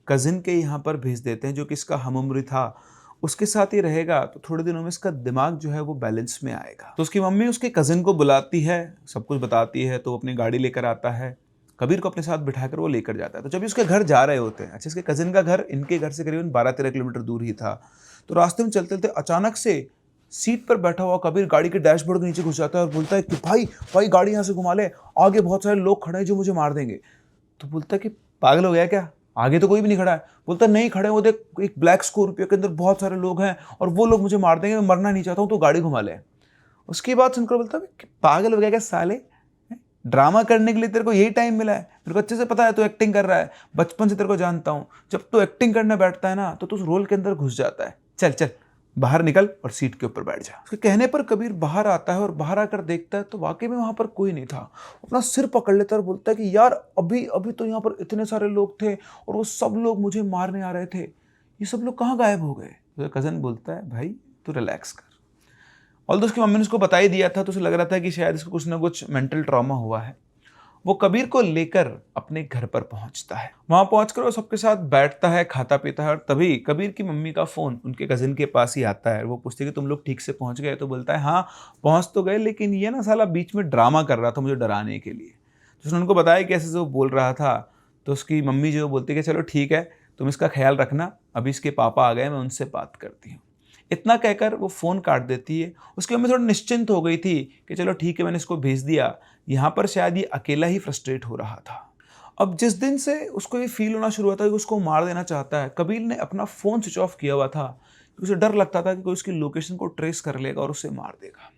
कज़िन के यहाँ पर भेज देते हैं, जो कि इसका हमउम्र था। उसके साथ ही रहेगा तो थोड़े दिनों में इसका दिमाग जो है वो बैलेंस में आएगा। तो उसकी मम्मी उसके कज़िन को बुलाती है, सब कुछ बताती है, तो वो अपनी गाड़ी लेकर आता है, कबीर को अपने साथ बिठाकर वो लेकर जाता है। तो जब उसके घर जा रहे होते हैं, अच्छा इसके कज़िन का घर इनके घर से करीबन 12-13 किलोमीटर दूर ही था, तो रास्ते में चलते चलते अचानक से सीट पर बैठा हुआ कबीर गाड़ी के डैशबोर्ड के नीचे घुस जाता है और बोलता है कि भाई गाड़ी यहाँ से घुमा ले, आगे बहुत सारे लोग खड़े हैं जो मुझे मार देंगे। तो बोलता है कि पागल हो गया क्या, आगे तो कोई भी नहीं खड़ा है। बोलता है नहीं खड़े, वो देख एक ब्लैक स्कॉर्पियो के अंदर बहुत सारे लोग हैं और वो लोग मुझे मार देंगे, मैं मरना नहीं चाहता हूँ, तो गाड़ी घुमा ले। उसकी बात सुनकर बोलता है कि पागल हो गया क्या साले, ड्रामा करने के लिए तेरे को यही टाइम मिला है, मेरे को अच्छे से पता है तू एक्टिंग कर रहा है, बचपन से तेरे को जानता हूँ, जब तू एक्टिंग करने बैठता है ना तो तू उस रोल के अंदर घुस जाता है, चल चल बाहर निकल और सीट के ऊपर बैठ जा। उसके कहने पर कबीर बाहर आता है और बाहर आकर देखता है तो वाकई में वहां पर कोई नहीं था। अपना सिर पकड़ लेता है और बोलता है कि यार अभी अभी तो यहाँ पर इतने सारे लोग थे और वो सब लोग मुझे मारने आ रहे थे, ये सब लोग कहाँ गायब हो गए। तो कज़न बोलता है भाई तू रिलैक्स कर। ऑल्दो उसकी मम्मी ने उसको बता ही दिया था, तो उसे लग रहा था कि शायद इसको कुछ ना कुछ मेंटल ट्रॉमा हुआ है। वो कबीर को लेकर अपने घर पर पहुंचता है। वहां पहुंचकर वो सबके साथ बैठता है, खाता पीता है, और तभी कबीर की मम्मी का फोन उनके कजिन के पास ही आता है। वो पूछते कि तुम लोग ठीक से पहुंच गए? तो बोलता है हाँ पहुंच तो गए, लेकिन ये ना साला बीच में ड्रामा कर रहा था मुझे डराने के लिए। तो उसने उनको बताया कि ऐसे जो बोल रहा था। तो उसकी मम्मी जो बोलती है कि चलो ठीक है तुम इसका ख्याल रखना, अभी इसके पापा आ गए, मैं उनसे बात करती हूँ। इतना कहकर वो फ़ोन काट देती है। उसकी मम्मी थोड़ा निश्चिंत हो गई थी कि चलो ठीक है मैंने इसको भेज दिया, यहाँ पर शायद ये अकेला ही फ्रस्ट्रेट हो रहा था। अब जिस दिन से उसको ये फील होना शुरू हुआ था कि उसको मार देना चाहता है, कबीर ने अपना फ़ोन स्विच ऑफ किया हुआ था। उसे डर लगता था कि कोई उसकी लोकेशन को ट्रेस कर लेगा और उसे मार देगा।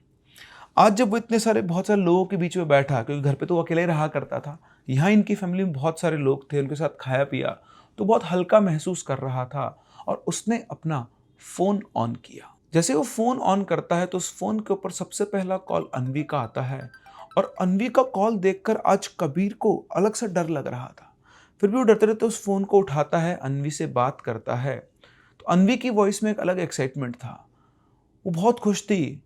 आज जब वो इतने सारे बहुत सारे लोगों के बीच में बैठा, क्योंकि घर पे तो वो अकेले ही रहा करता था, यहाँ इनकी फैमिली में बहुत सारे लोग थे, उनके साथ खाया पिया, तो बहुत हल्का महसूस कर रहा था। और उसने अपना फ़ोन ऑन किया। जैसे वो फ़ोन ऑन करता है तो उस फ़ोन के ऊपर सबसे पहला कॉल अन्वी का आता है। और अन्वी का कॉल देखकर आज कबीर को अलग सा डर लग रहा था। फिर भी वो डरते रहते उस फ़ोन को उठाता है, अन्वी से बात करता है। तो अन्वी की वॉइस में एक अलग एक्साइटमेंट था। वो बहुत खुश थी,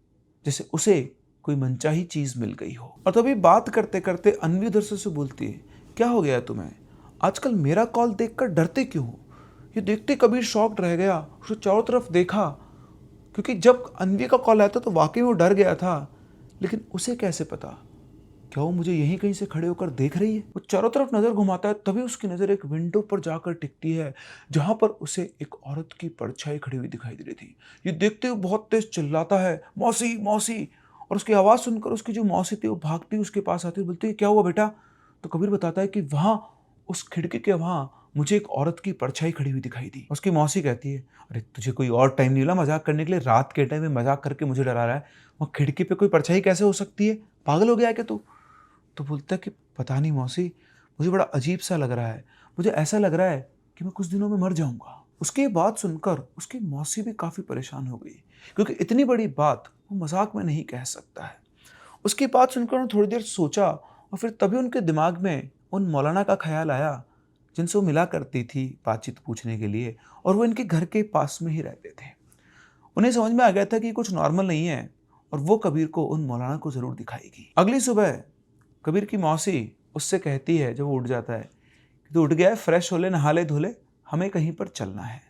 जैसे उसे कोई मनचाही चीज़ मिल गई हो। और तभी बात करते करते अन्वी उधर से बोलती है, क्या हो गया तुम्हें? आजकल मेरा कॉल देखकर डरते क्यों हो? ये देखते कबीर शॉक्ड रह गया, उसने चारों तरफ देखा, क्योंकि जब अन्वी का कॉल आया था तो वाकई में वो डर गया था। लेकिन उसे कैसे पता, क्या वो मुझे यहीं कहीं से खड़े होकर देख रही है? वो चारों तरफ नज़र घुमाता है, तभी उसकी नज़र एक विंडो पर जाकर टिकती है, जहां पर उसे एक औरत की परछाई खड़ी हुई दिखाई दे रही थी। ये देखते हुए बहुत तेज चिल्लाता है, मौसी मौसी। और उसकी आवाज़ सुनकर उसकी जो मौसी थी वो भागती उसके पास आती है, बोलती है क्या हुआ बेटा? तो कबीर बताता है कि वहाँ उस खिड़की के वहाँ मुझे एक औरत की परछाई खड़ी हुई दिखाई दी। उसकी मौसी कहती है, अरे तुझे कोई और टाइम नहीं मिला मजाक करने के लिए? रात के टाइम में मजाक करके मुझे डरा रहा है? वहाँ खिड़की पे कोई परछाई कैसे हो सकती है? पागल हो गया है क्या तू? तो बोलता है कि पता नहीं मौसी, मुझे बड़ा अजीब सा लग रहा है, मुझे ऐसा लग रहा है कि मैं कुछ दिनों में मर जाऊंगा। उसकी ये बात सुनकर उसकी मौसी भी काफ़ी परेशान हो गई, क्योंकि इतनी बड़ी बात वो मजाक में नहीं कह सकता है। उसकी बात सुनकर उन्होंने थोड़ी देर सोचा और फिर तभी उनके दिमाग में उन मौलाना का ख्याल आया जिनसे वो मिला करती थी बातचीत पूछने के लिए, और वो इनके घर के पास में ही रहते थे। उन्हें समझ में आ गया था कि कुछ नॉर्मल नहीं है और वो कबीर को उन मौलाना को ज़रूर दिखाएगी। अगली सुबह कबीर की मौसी उससे कहती है, जब वो उठ जाता है, कि तू उठ गया है, फ्रेश हो ले, नहा ले धो ले, हमें कहीं पर चलना है।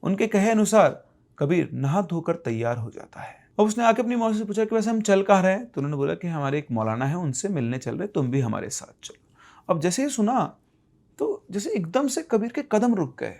उनके कहे अनुसार कबीर नहा धोकर तैयार हो जाता है। अब उसने आके अपनी मौसी से पूछा कि वैसे हम चल कहाँ रहे हैं? तो उन्होंने बोला कि हमारे एक मौलाना है, उनसे मिलने चल रहे, तुम भी हमारे साथ चलो। अब जैसे ही सुना तो जैसे एकदम से कबीर के कदम रुक गए।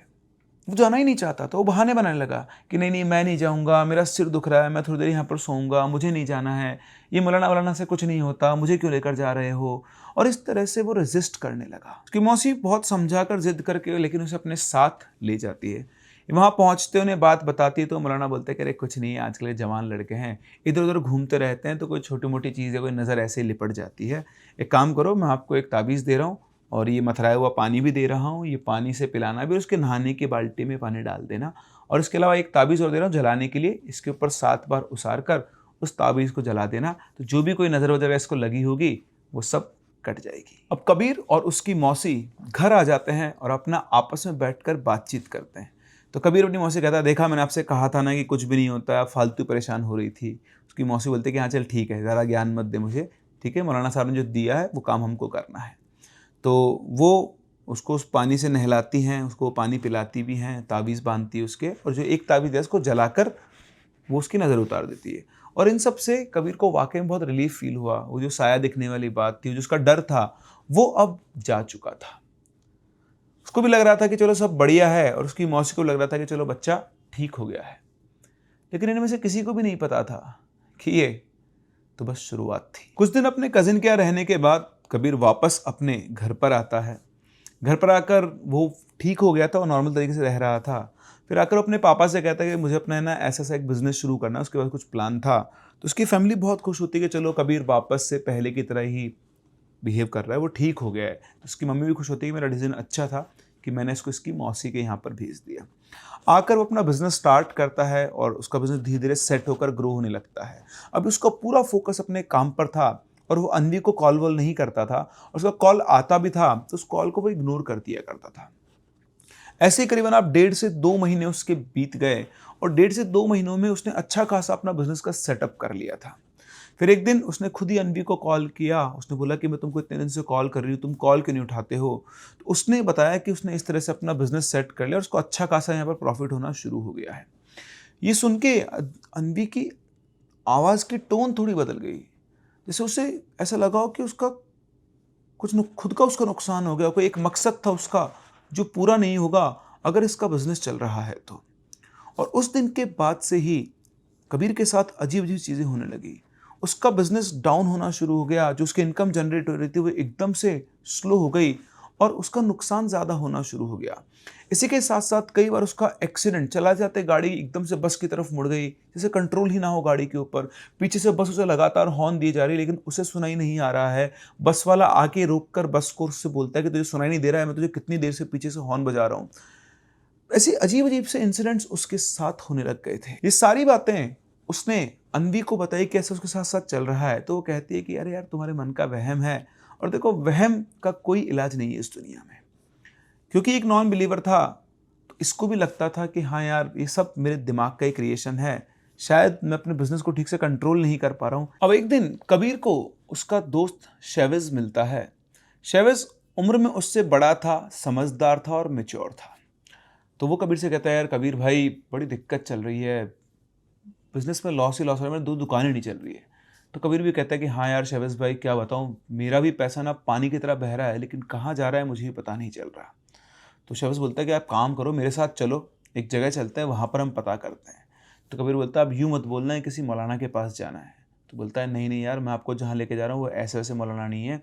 वो जाना ही नहीं चाहता था, वो बहाने बनाने लगा कि नहीं नहीं मैं नहीं जाऊँगा, मेरा सिर दुख रहा है, मैं थोड़ी देर यहाँ पर सोऊंगा, मुझे नहीं जाना है, ये मौलाना वलाना से कुछ नहीं होता, मुझे क्यों लेकर जा रहे हो। और इस तरह से वो रेजिस्ट करने लगा। उसकी मौसी बहुत समझा कर जिद करके लेकिन उसे अपने साथ ले जाती है। वहाँ पहुँचते उन्हें बात बताती है तो मौलाना बोलते हैं कि अरे कुछ नहीं है, आजकल जवान लड़के हैं, इधर उधर घूमते रहते हैं तो कोई छोटी मोटी चीज़ है, कोई नज़र ऐसे ही लिपट जाती है। एक काम करो, मैं आपको एक ताबीज़ दे रहा हूँ और ये मथराया हुआ पानी भी दे रहा हूँ, ये पानी से पिलाना भी और उसके नहाने की बाल्टी में पानी डाल देना। और इसके अलावा एक ताबीज़ और दे रहा हूँ जलाने के लिए, इसके ऊपर 7 बार उसार कर उस ताबीज़ को जला देना, तो जो भी कोई नज़र वज़र इसको लगी होगी वो सब कट जाएगी। अब कबीर और उसकी मौसी घर आ जाते हैं और अपना आपस में बैठकर बातचीत करते हैं। तो कबीर अपनी मौसी कहता है, देखा मैंने आपसे कहा था ना कि कुछ भी नहीं होता, फालतू परेशान हो रही थी। उसकी मौसी बोलती है कि हाँ चल ठीक है, ज़्यादा ज्ञान मत दे मुझे, ठीक है, मौलाना साहब ने जो दिया है वो काम हमको करना है। तो वो उसको उस पानी से नहलाती हैं, उसको पानी पिलाती भी हैं, ताबीज़ बांधती है उसके, और जो एक ताबीज़ है उसको जलाकर वो उसकी नज़र उतार देती है। और इन सब से कबीर को वाकई में बहुत रिलीफ फील हुआ। वो जो साया दिखने वाली बात थी, जो उसका डर था, वो अब जा चुका था। उसको भी लग रहा था कि चलो सब बढ़िया है, और उसकी मौसी को लग रहा था कि चलो बच्चा ठीक हो गया है। लेकिन इनमें से किसी को भी नहीं पता था कि ये तो बस शुरुआत थी। कुछ दिन अपने कजिन के यहाँ रहने के बाद कबीर वापस अपने घर पर आता है। घर पर आकर वो ठीक हो गया था और नॉर्मल तरीके से रह रहा था। फिर आकर अपने पापा से कहता है कि मुझे अपना है ना ऐसा सा एक बिज़नेस शुरू करना है। उसके बाद कुछ प्लान था, तो उसकी फैमिली बहुत खुश होती है कि चलो कबीर वापस से पहले की तरह ही बिहेव कर रहा है, वो ठीक हो गया है। तो उसकी मम्मी भी खुश होती है कि मेरा डिसीजन अच्छा था कि मैंने इसको इसकी मौसी के यहाँ पर भेज दिया। आकर वो अपना बिजनेस स्टार्ट करता है और उसका बिजनेस धीरे धीरे सेट होकर ग्रो होने लगता है। अब उसका पूरा फोकस अपने काम पर था और वो अन्वी को कॉल वॉल नहीं करता था, और उसका कॉल आता भी था तो उस कॉल को वो इग्नोर कर दिया करता था। ऐसे ही करीबन आप 1.5 से 2 महीने उसके बीत गए और 1.5 से 2 महीनों में उसने अच्छा खासा अपना बिजनेस का सेटअप कर लिया था। फिर एक दिन उसने खुद ही अन्वी को कॉल किया। उसने बोला कि मैं तुमको इतने दिन से कॉल कर रही हूँ, तुम कॉल क्यों नहीं उठाते हो। तो उसने बताया कि उसने इस तरह से अपना बिजनेस सेट कर लिया और उसको अच्छा खासा यहाँ पर प्रॉफिट होना शुरू हो गया है। ये सुन के अन्वी की आवाज़ की टोन थोड़ी बदल गई, जैसे उसे ऐसा लगा हो कि उसका खुद का उसका नुकसान हो गया, कोई एक मकसद था उसका जो पूरा नहीं होगा अगर इसका बिजनेस चल रहा है तो। और उस दिन के बाद से ही कबीर के साथ अजीब अजीब चीज़ें होने लगी। उसका बिजनेस डाउन होना शुरू हो गया, जो उसकी इनकम जनरेट हो रही थी वो एकदम से स्लो हो गई और उसका नुकसान ज़्यादा होना शुरू हो गया। इसी के साथ साथ कई बार उसका एक्सीडेंट, चला जाते गाड़ी एकदम से बस की तरफ मुड़ गई, जैसे कंट्रोल ही ना हो गाड़ी के ऊपर। पीछे से बस उसे लगातार हॉर्न दी जा रही है लेकिन उसे सुनाई नहीं आ रहा है। बस वाला आके रोक कर बस को उससे बोलता है कि तुझे सुनाई नहीं दे रहा है, मैं तुझे कितनी देर से पीछे से हॉर्न बजा रहा हूँ। ऐसे अजीब अजीब से इंसिडेंट्स उसके साथ होने लग गए थे। ये सारी बातें उसने अन्वी को बताई कि ऐसा उसके साथ साथ चल रहा है। तो वो कहती है कि अरे यार तुम्हारे मन का वहम है, और देखो वहम का कोई इलाज नहीं है इस दुनिया में। क्योंकि एक नॉन बिलीवर था तो इसको भी लगता था कि हाँ यार ये सब मेरे दिमाग का ही क्रिएशन है, शायद मैं अपने बिजनेस को ठीक से कंट्रोल नहीं कर पा रहा हूँ। अब एक दिन कबीर को उसका दोस्त शेविज मिलता है। शेविज उम्र में उससे बड़ा था, समझदार था और मैच्योर था। तो वो कबीर से कहता है, यार कबीर भाई बड़ी दिक्कत चल रही है, बिजनेस में लॉस ही लॉस हो रहा है, मेरी 2 दुकानें नहीं चल रही है। तो कबीर भी कहता है कि हाँ यार शेविज भाई क्या बताऊँ, मेरा भी पैसा ना पानी की तरह बह रहा है लेकिन कहाँ जा रहा है मुझे भी पता नहीं चल रहा। तो शेविज बोलता है कि आप काम करो, मेरे साथ चलो, एक जगह चलते हैं, वहाँ पर हम पता करते हैं। तो कबीर बोलता है अब यूँ मत बोलना है किसी मौलाना के पास जाना है। तो बोलता है नहीं नहीं यार, मैं आपको जहाँ लेके जा रहा हूँ वो ऐसे वैसे मौलाना नहीं है,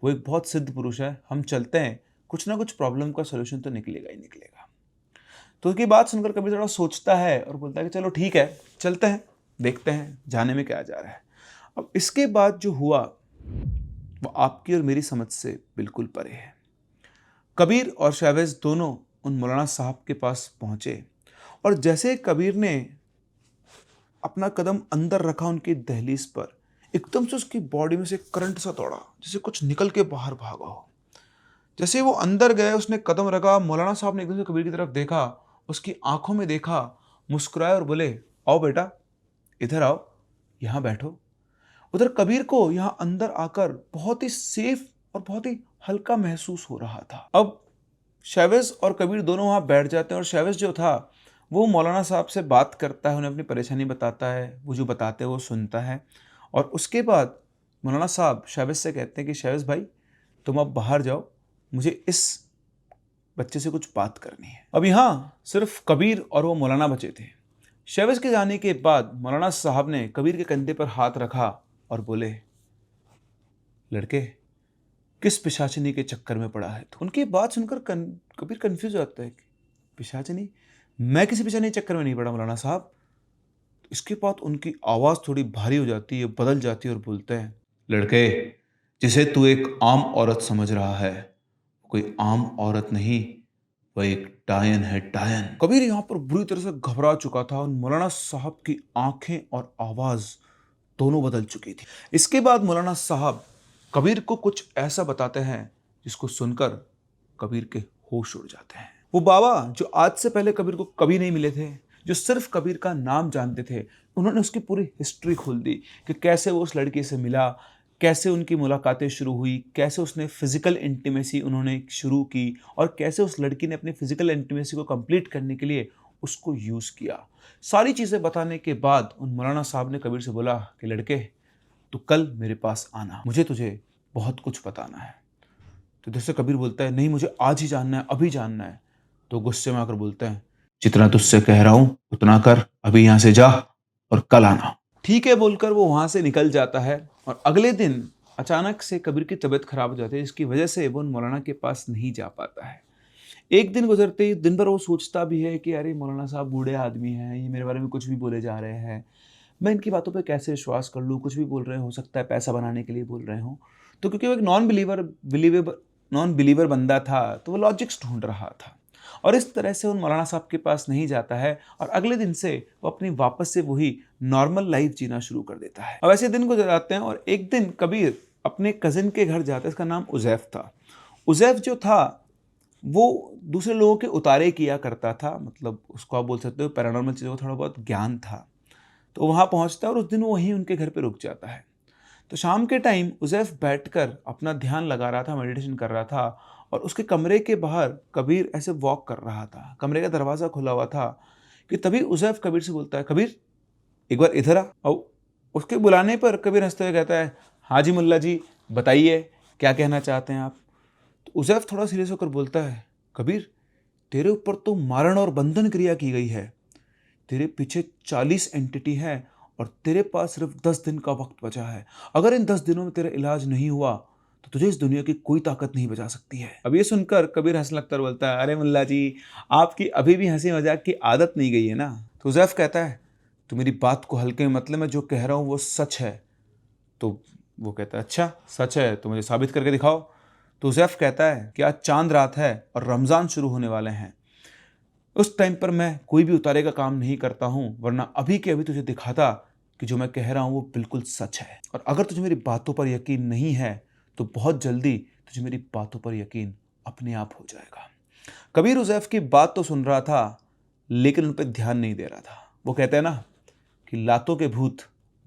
वो एक बहुत सिद्ध पुरुष है, हम चलते हैं, कुछ ना कुछ प्रॉब्लम का सोल्यूशन तो निकलेगा ही निकलेगा। तो उसकी बात सुनकर कबीर थोड़ा सोचता है और बोलता है कि चलो ठीक है चलते हैं, देखते हैं जाने में क्या जा रहा है। अब इसके बाद जो हुआ वो आपकी और मेरी समझ से बिल्कुल परे है। कबीर और शेविज दोनों उन मौलाना साहब के पास पहुंचे और जैसे कबीर ने अपना कदम अंदर रखा उनकी दहलीज पर, एकदम से उसकी बॉडी में से करंट सा दौड़ा, जैसे कुछ निकल के बाहर भागा हो। जैसे वो अंदर गए, उसने कदम रखा, मौलाना साहब ने एकदम से कबीर की तरफ देखा, उसकी आंखों में देखा, मुस्कुराए और बोले, आओ बेटा इधर आओ, यहाँ बैठो। उधर कबीर को यहाँ अंदर आकर बहुत ही सेफ और बहुत ही हल्का महसूस हो रहा था। अब शेविज और कबीर दोनों वहाँ बैठ जाते हैं और शेविज जो था वो मौलाना साहब से बात करता है, उन्हें अपनी परेशानी बताता है, वो जो बताते हैं वो सुनता है। और उसके बाद मौलाना साहब शेविज से कहते हैं कि शेविज भाई तुम अब बाहर जाओ, मुझे इस बच्चे से कुछ बात करनी है। अब यहाँ सिर्फ कबीर और वो मौलाना बचे थे। शहबाज के जाने के बाद मौलाना साहब ने कबीर के कंधे पर हाथ रखा और बोले, लड़के किस पिशाचिनी के चक्कर में पड़ा है? तो उनकी बात सुनकर कबीर कंफ्यूज हो जाता है कि पिशाचिनी? मैं किसी पिशाचिनी के चक्कर में नहीं पड़ा मौलाना साहब। तो इसके बाद उनकी आवाज़ थोड़ी भारी हो जाती है, बदल जाती है और बोलते हैं, लड़के जिसे तू एक आम औरत समझ रहा है, कोई आम औरत नहीं, वह एक डायन है, डायन। कबीर यहाँ पर बुरी तरह से घबरा चुका था और मौलाना साहब की आंखें और आवाज़ दोनों बदल चुकी थी। इसके बाद मौलाना साहब कबीर को कुछ ऐसा बताते हैं जिसको सुनकर कबीर के होश उड़ जाते हैं। वो बाबा जो आज से पहले कबीर को कभी नहीं मिले थे, जो सिर्फ कबीर का नाम जानते थे, उन्होंने उसकी पूरी हिस्ट्री खोल दी कि कैसे वो उस लड़की से मिला, कैसे उनकी मुलाकातें शुरू हुई, कैसे उसने फिजिकल इंटीमेसी उन्होंने शुरू की और कैसे उस लड़की ने अपनी फिजिकल इंटीमेसी को कंप्लीट करने के लिए उसको यूज़ किया। सारी चीज़ें बताने के बाद उन मौलाना साहब ने कबीर से बोला कि लड़के तो कल मेरे पास आना, मुझे तुझे बहुत कुछ बताना है। तो जैसे कबीर बोलता है, नहीं मुझे आज ही जानना है, अभी जानना है। तो गुस्से में आकर बोलता है, जितना तुझसे कह रहा हूं उतना कर, अभी यहां से जा और कल आना। ठीक है बोलकर वो वहां से निकल जाता है और अगले दिन अचानक से कबीर की तबीयत खराब हो जाती है, जिसकी वजह से वो उन मौलाना के पास नहीं जा पाता है। एक दिन गुजरते ही दिन भर वो सोचता भी है कि अरे मौलाना साहब बूढ़े आदमी हैं, ये मेरे बारे में कुछ भी बोले जा रहे हैं, मैं इनकी बातों पे कैसे विश्वास कर लूँ, कुछ भी बोल रहे हो सकता है पैसा बनाने के लिए बोल रहे हो। तो क्योंकि वो एक नॉन बिलीवर बंदा था, तो वो लॉजिक्स ढूंढ रहा था और इस तरह से उन मौलाना साहब के पास नहीं जाता है और अगले दिन से वो अपनी वापस से वही नॉर्मल लाइफ जीना शुरू कर देता है। अब ऐसे दिन गुजर जाते हैं और एक दिन कबीर अपने कजिन के घर जाता है, इसका नाम उज़ैफ था। उज़ैफ जो था वो दूसरे लोगों के उतारे किया करता था, मतलब उसको आप बोल सकते हो पैरानॉर्मल चीज़ों का थोड़ा बहुत ज्ञान था। तो वहाँ पहुँचता है और उस दिन वो वहीं उनके घर पे रुक जाता है। तो शाम के टाइम उज़ैफ बैठकर अपना ध्यान लगा रहा था, मेडिटेशन कर रहा था और उसके कमरे के बाहर कबीर ऐसे वॉक कर रहा था। कमरे का दरवाज़ा खुला हुआ था कि तभी उज़ैफ कबीर से बोलता है, कबीर एक बार इधर आ। और उसके बुलाने पर कबीर हंसते हुए कहता है, हाँ जी मुल्ला जी, बताइए क्या कहना चाहते हैं आप। तो उज़ैफ थोड़ा सीरियस होकर बोलता है, कबीर तेरे ऊपर तो मारण और बंधन क्रिया की गई है, तेरे पीछे 40 एंटिटी है और तेरे पास सिर्फ 10 दिन का वक्त बचा है। अगर इन 10 दिनों में तेरा इलाज नहीं हुआ तो तुझे इस दुनिया की कोई ताकत नहीं बचा सकती है। अब ये सुनकर कबीर हंसने लगता और बोलता है, अरे मुल्ला जी, आपकी अभी भी हंसी मजाक की आदत नहीं गई है ना। तो उज़ैफ कहता है, तो मेरी बात को हल्के में मतलब मैं जो कह रहा हूँ वो सच है। तो वो कहता है, अच्छा सच है तो मुझे साबित करके दिखाओ। तो उज़ैफ कहता है कि आज चांद रात है और रमज़ान शुरू होने वाले हैं। उस टाइम पर मैं कोई भी उतारे का काम नहीं करता हूँ, वरना अभी के अभी तुझे दिखाता कि जो मैं कह रहा हूँ वो बिल्कुल सच है। और अगर तुझे मेरी बातों पर यकीन नहीं है तो बहुत जल्दी तुझे मेरी बातों पर यकीन अपने आप हो जाएगा। कबीर उज़ैफ की बात तो सुन रहा था लेकिन उन पर ध्यान नहीं दे रहा था। वो कहते हैं ना कि लातों के भूत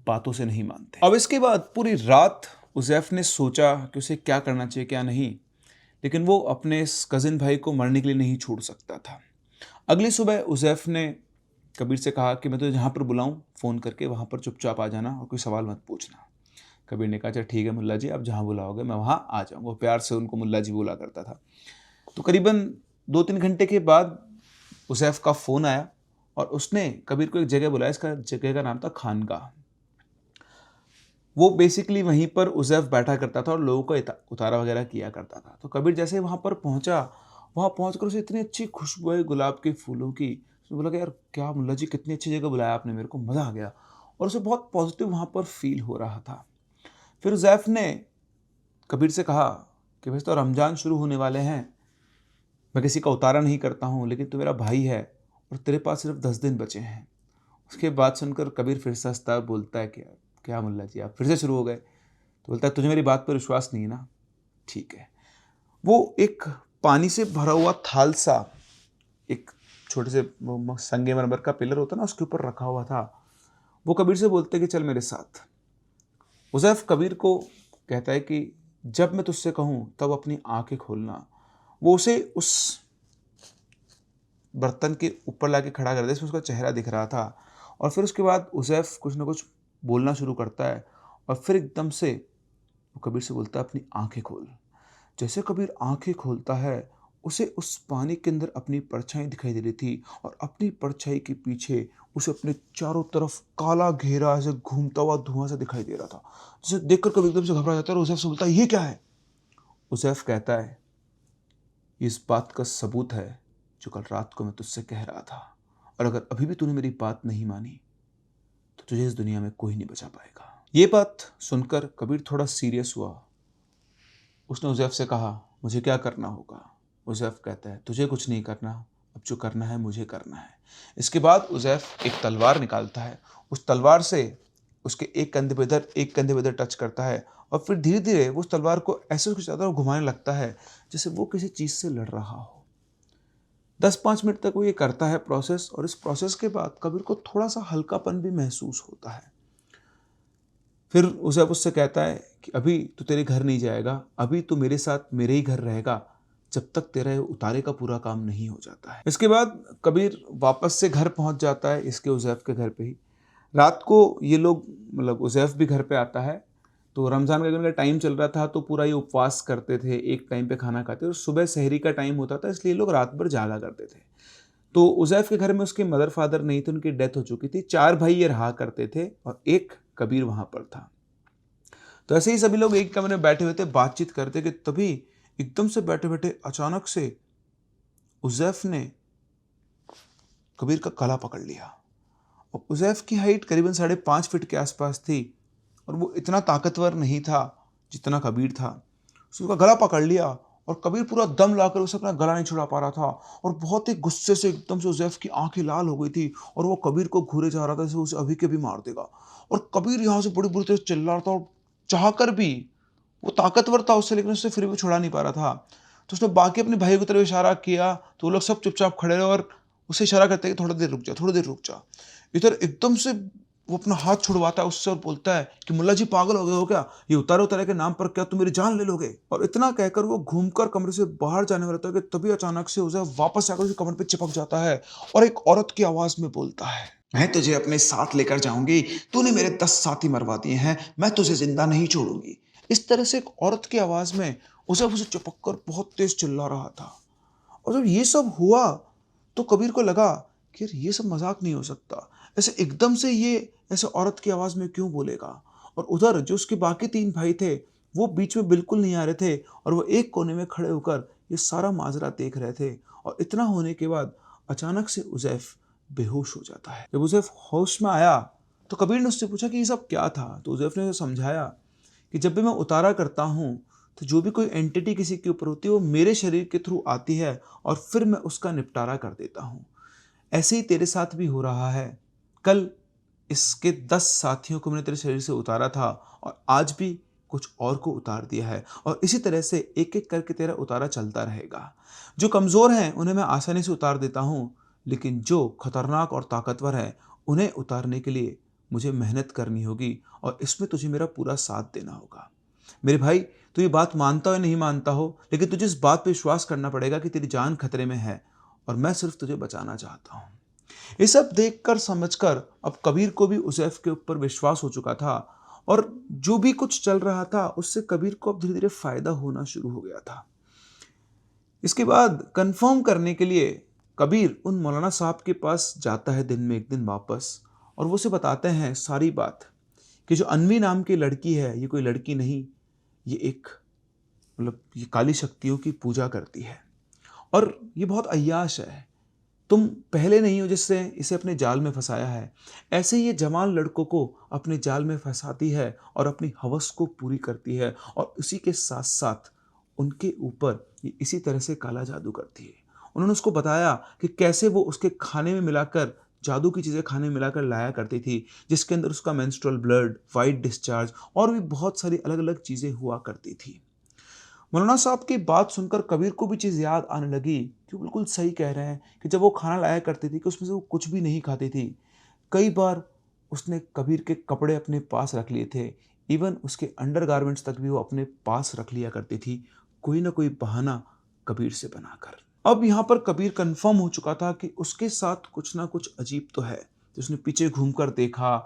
बातों से नहीं मानते। अब इसके बाद पूरी रात उज़ैफ ने सोचा कि उसे क्या करना चाहिए क्या नहीं, लेकिन वो अपने इस कज़िन भाई को मरने के लिए नहीं छोड़ सकता था। अगली सुबह उज़ैफ ने कबीर से कहा कि मैं तुझे जहाँ पर बुलाऊं फ़ोन करके वहाँ पर चुपचाप आ जाना और कोई सवाल मत पूछना। कबीर ने कहा, अच्छा ठीक है मुल्ला जी, आप जहाँ बुलाओगे मैं वहाँ आ जाऊँगा। वो प्यार से उनको मुल्ला जी बोला करता था। तो करीबन 2-3 घंटे के बाद उज़ैफ का फ़ोन आया और उसने कबीर को एक जगह बुलाया। इसका जगह का नाम था खानगाह। वो बेसिकली वहीं पर उज़ैफ बैठा करता था और लोगों को उतारा वगैरह किया करता था। तो कबीर जैसे वहाँ पर पहुँचा, वहाँ पहुँचकर उसे इतनी अच्छी खुशबू आई गुलाब के फूलों की। उसने बोला कि यार क्या मुल्ला जी, कितनी अच्छी जगह बुलाया आपने मेरे को, मज़ा आ गया। और उसे बहुत पॉजिटिव वहाँ पर फील हो रहा था। फिर उज़ैफ ने कबीर से कहा कि वैसे तो रमज़ान शुरू होने वाले हैं, मैं किसी का उतारा नहीं करता हूँ, लेकिन तू मेरा भाई है और तेरे पास सिर्फ 10 दिन बचे हैं। उसके बात सुनकर कबीर फिर से हंसता है, बोलता है कि क्या मुल्ला जी आप फिर से शुरू हो गए। तो बोलता है, तुझे मेरी बात पर विश्वास नहीं है ना, ठीक है। वो एक पानी से भरा हुआ थाल सा एक छोटे से संगमरमर का पिलर होता ना, उसके ऊपर रखा हुआ था। वो कबीर से बोलते कि चल मेरे साथ। उज़ैफ कबीर को कहता है कि जब मैं तुझसे कहूँ तब अपनी आंखें खोलना। वो उसे उस बर्तन के ऊपर लाके खड़ा कर दे, इसमें उसका चेहरा दिख रहा था। और फिर उसके बाद उज़ैफ कुछ ना कुछ बोलना शुरू करता है और फिर एकदम से वो कबीर से बोलता है, अपनी आंखें खोल। जैसे कबीर आंखें खोलता है, उसे उस पानी के अंदर अपनी परछाई दिखाई दे रही थी और अपनी परछाई के पीछे उसे अपने चारों तरफ काला घेरा ऐसे घूमता हुआ धुआं सा दिखाई दे रहा था। जिसे देखकर कबीर एकदम से घबरा जाता है और उजैफ से बोलता है, ये क्या है? उजैफ कहता है, ये इस बात का सबूत है जो कल रात को मैं तुझसे कह रहा था, और अगर अभी भी तूने मेरी बात नहीं मानी तो तुझे इस दुनिया में कोई नहीं बचा पाएगा। ये बात सुनकर कबीर थोड़ा सीरियस हुआ। उसने उजैफ से कहा, मुझे क्या करना होगा? उजैफ कहता है, तुझे कुछ नहीं करना, अब जो करना है मुझे करना है। इसके बाद उजैफ एक तलवार निकालता है, उस तलवार से उसके एक कंधे पे इधर टच करता है और फिर धीरे धीरे वो उस तलवार को ऐसे उसके चारों तरफ घुमाने लगता है जैसे वो किसी चीज़ से लड़ रहा हो। 10-5 मिनट तक वो ये करता है प्रोसेस, और इस प्रोसेस के बाद कबीर को थोड़ा सा हल्कापन भी महसूस होता है। फिर उजैफ उससे कहता है कि अभी तू तेरे घर नहीं जाएगा, अभी तू मेरे साथ मेरे ही घर रहेगा जब तक तेरा उतारे का पूरा काम नहीं हो जाता है। इसके बाद कबीर वापस से घर पहुंच जाता है, इसके उजैफ के घर पे ही। रात को ये लोग मतलब उजैफ भी घर पे आता है, तो रमज़ान का टाइम चल रहा था तो पूरा ये उपवास करते थे, एक टाइम पे खाना खाते और सुबह सहरी का टाइम होता था, इसलिए लोग रात भर जागा करते थे। तो उजैफ के घर में उसके मदर फादर नहीं थे, उनकी डेथ हो चुकी थी। 4 भाई ये रहा करते थे और एक कबीर वहाँ पर था। तो ऐसे ही सभी लोग एक कमरे में बैठे हुए थे, बातचीत करते कि तभी एकदम से बैठे बैठे अचानक से उजैफ ने कबीर का गला पकड़ लिया। और उजैफ की हाइट करीबन 5.5 फीट के आसपास थी और वो इतना ताकतवर नहीं था जितना कबीर था। उसने उसका गला पकड़ लिया और कबीर पूरा दम लाकर उसे अपना गला नहीं छुड़ा पा रहा था और बहुत ही गुस्से से एकदम से उजैफ की आंखें लाल हो गई थी और वो कबीर को घूरे जा रहा था जैसे उसे अभी के भी मार देगा। और कबीर यहाँ से बड़ी बुरी तरह चिल्ला रहा था और चाहकर भी, वो ताकतवर था उससे, लेकिन उससे फिर भी छुड़ा नहीं पा रहा था। तो उसने बाकी अपने भाइयों की तरफ इशारा किया तो वो लोग सब चुपचाप खड़े रहे और उसे इशारा करते कि थोड़ा देर रुक जा, थोड़ी देर रुक जा। इधर एकदम से वो अपना हाथ छुड़वाता है उससे और बोलता है कि मुल्ला जी पागल हो गए हो क्या? ये उतारे उतारे के नाम पर क्या तुम मेरी जान ले लोगे? और इतना कहकर वो घूमकर कमरे से बाहर जाने वाला था कि तभी अचानक से उसे वापस आकर उसके कमर पे चिपक जाता है और एक औरत की आवाज में बोलता है, मैं तुझे अपने साथ लेकर जाऊंगी, तूने मेरे 10 साथी मरवा दिए हैं, मैं तुझे जिंदा नहीं छोड़ूंगी। इस तरह से एक औरत की आवाज में उसे चिपक कर बहुत तेज चिल्ला रहा था। और जब ये सब हुआ तो कबीर को लगा कि ये सब मजाक नहीं हो सकता, ऐसे एकदम से ये ऐसे औरत की आवाज में क्यों बोलेगा। और उधर जो उसके बाकी 3 भाई थे वो बीच में बिल्कुल नहीं आ रहे थे और वो एक कोने में खड़े होकर ये सारा माजरा देख रहे थे। और इतना होने के बाद अचानक से उजैफ बेहोश हो जाता है। जब उजैफ होश में आया तो कबीर ने उससे पूछा कि ये सब क्या था। तो उजैफ ने उसे समझाया कि जब भी मैं उतारा करता हूँ तो जो भी कोई एंटिटी किसी के ऊपर होती है वो मेरे शरीर के थ्रू आती है और फिर मैं उसका निपटारा कर देता हूँ। ऐसे ही तेरे साथ भी हो रहा है। कल इसके 10 साथियों को मैंने तेरे शरीर से उतारा था और आज भी कुछ और को उतार दिया है और इसी तरह से एक एक करके तेरा उतारा चलता रहेगा। जो कमज़ोर हैं उन्हें मैं आसानी से उतार देता हूँ, लेकिन जो खतरनाक और ताकतवर हैं उन्हें उतारने के लिए मुझे मेहनत करनी होगी और इसमें तुझे मेरा पूरा साथ देना होगा। मेरे भाई, तू ये बात मानता हो या नहीं मानता हो, लेकिन तुझे इस बात पर विश्वास करना पड़ेगा कि तेरी जान खतरे में है और मैं सिर्फ तुझे बचाना चाहता हूँ। ये सब देखकर समझकर अब कबीर को भी उजैफ के ऊपर विश्वास हो चुका था और जो भी कुछ चल रहा था उससे कबीर को अब धीरे धीरे फायदा होना शुरू हो गया था। इसके बाद कंफर्म करने के लिए कबीर उन मौलाना साहब के पास जाता है दिन में एक दिन वापस, और वो उसे बताते हैं सारी बात कि जो अन्वी नाम की लड़की है ये कोई लड़की नहीं, ये एक ये काली शक्तियों की पूजा करती है और ये बहुत अय्याश है। तुम पहले नहीं हो जिससे इसे अपने जाल में फंसाया है, ऐसे ही ये जवान लड़कों को अपने जाल में फंसाती है और अपनी हवस को पूरी करती है और उसी के साथ साथ उनके ऊपर ये इसी तरह से काला जादू करती है। उन्होंने उसको बताया कि कैसे वो उसके खाने में मिलाकर, जादू की चीज़ें खाने में मिलाकर लाया करती थी, जिसके अंदर उसका मेंस्ट्रुअल ब्लड, वाइट डिस्चार्ज और भी बहुत सारी अलग अलग चीज़ें हुआ करती थी। मौलाना साहब की बात सुनकर कबीर को भी चीज़ याद आने लगी कि वो बिल्कुल सही कह रहे हैं कि जब वो खाना लाया करती थी कि उसमें से वो कुछ भी नहीं खाती थी। कई बार उसने कबीर के कपड़े अपने पास रख लिए थे, इवन उसके अंडरगारमेंट्स तक भी वो अपने पास रख लिया करती थी, कोई ना कोई बहाना कबीर से बनाकर। अब यहाँ पर कबीर कंफर्म हो चुका था कि उसके साथ कुछ ना कुछ अजीब तो है। तो उसने पीछे घूमकर देखा,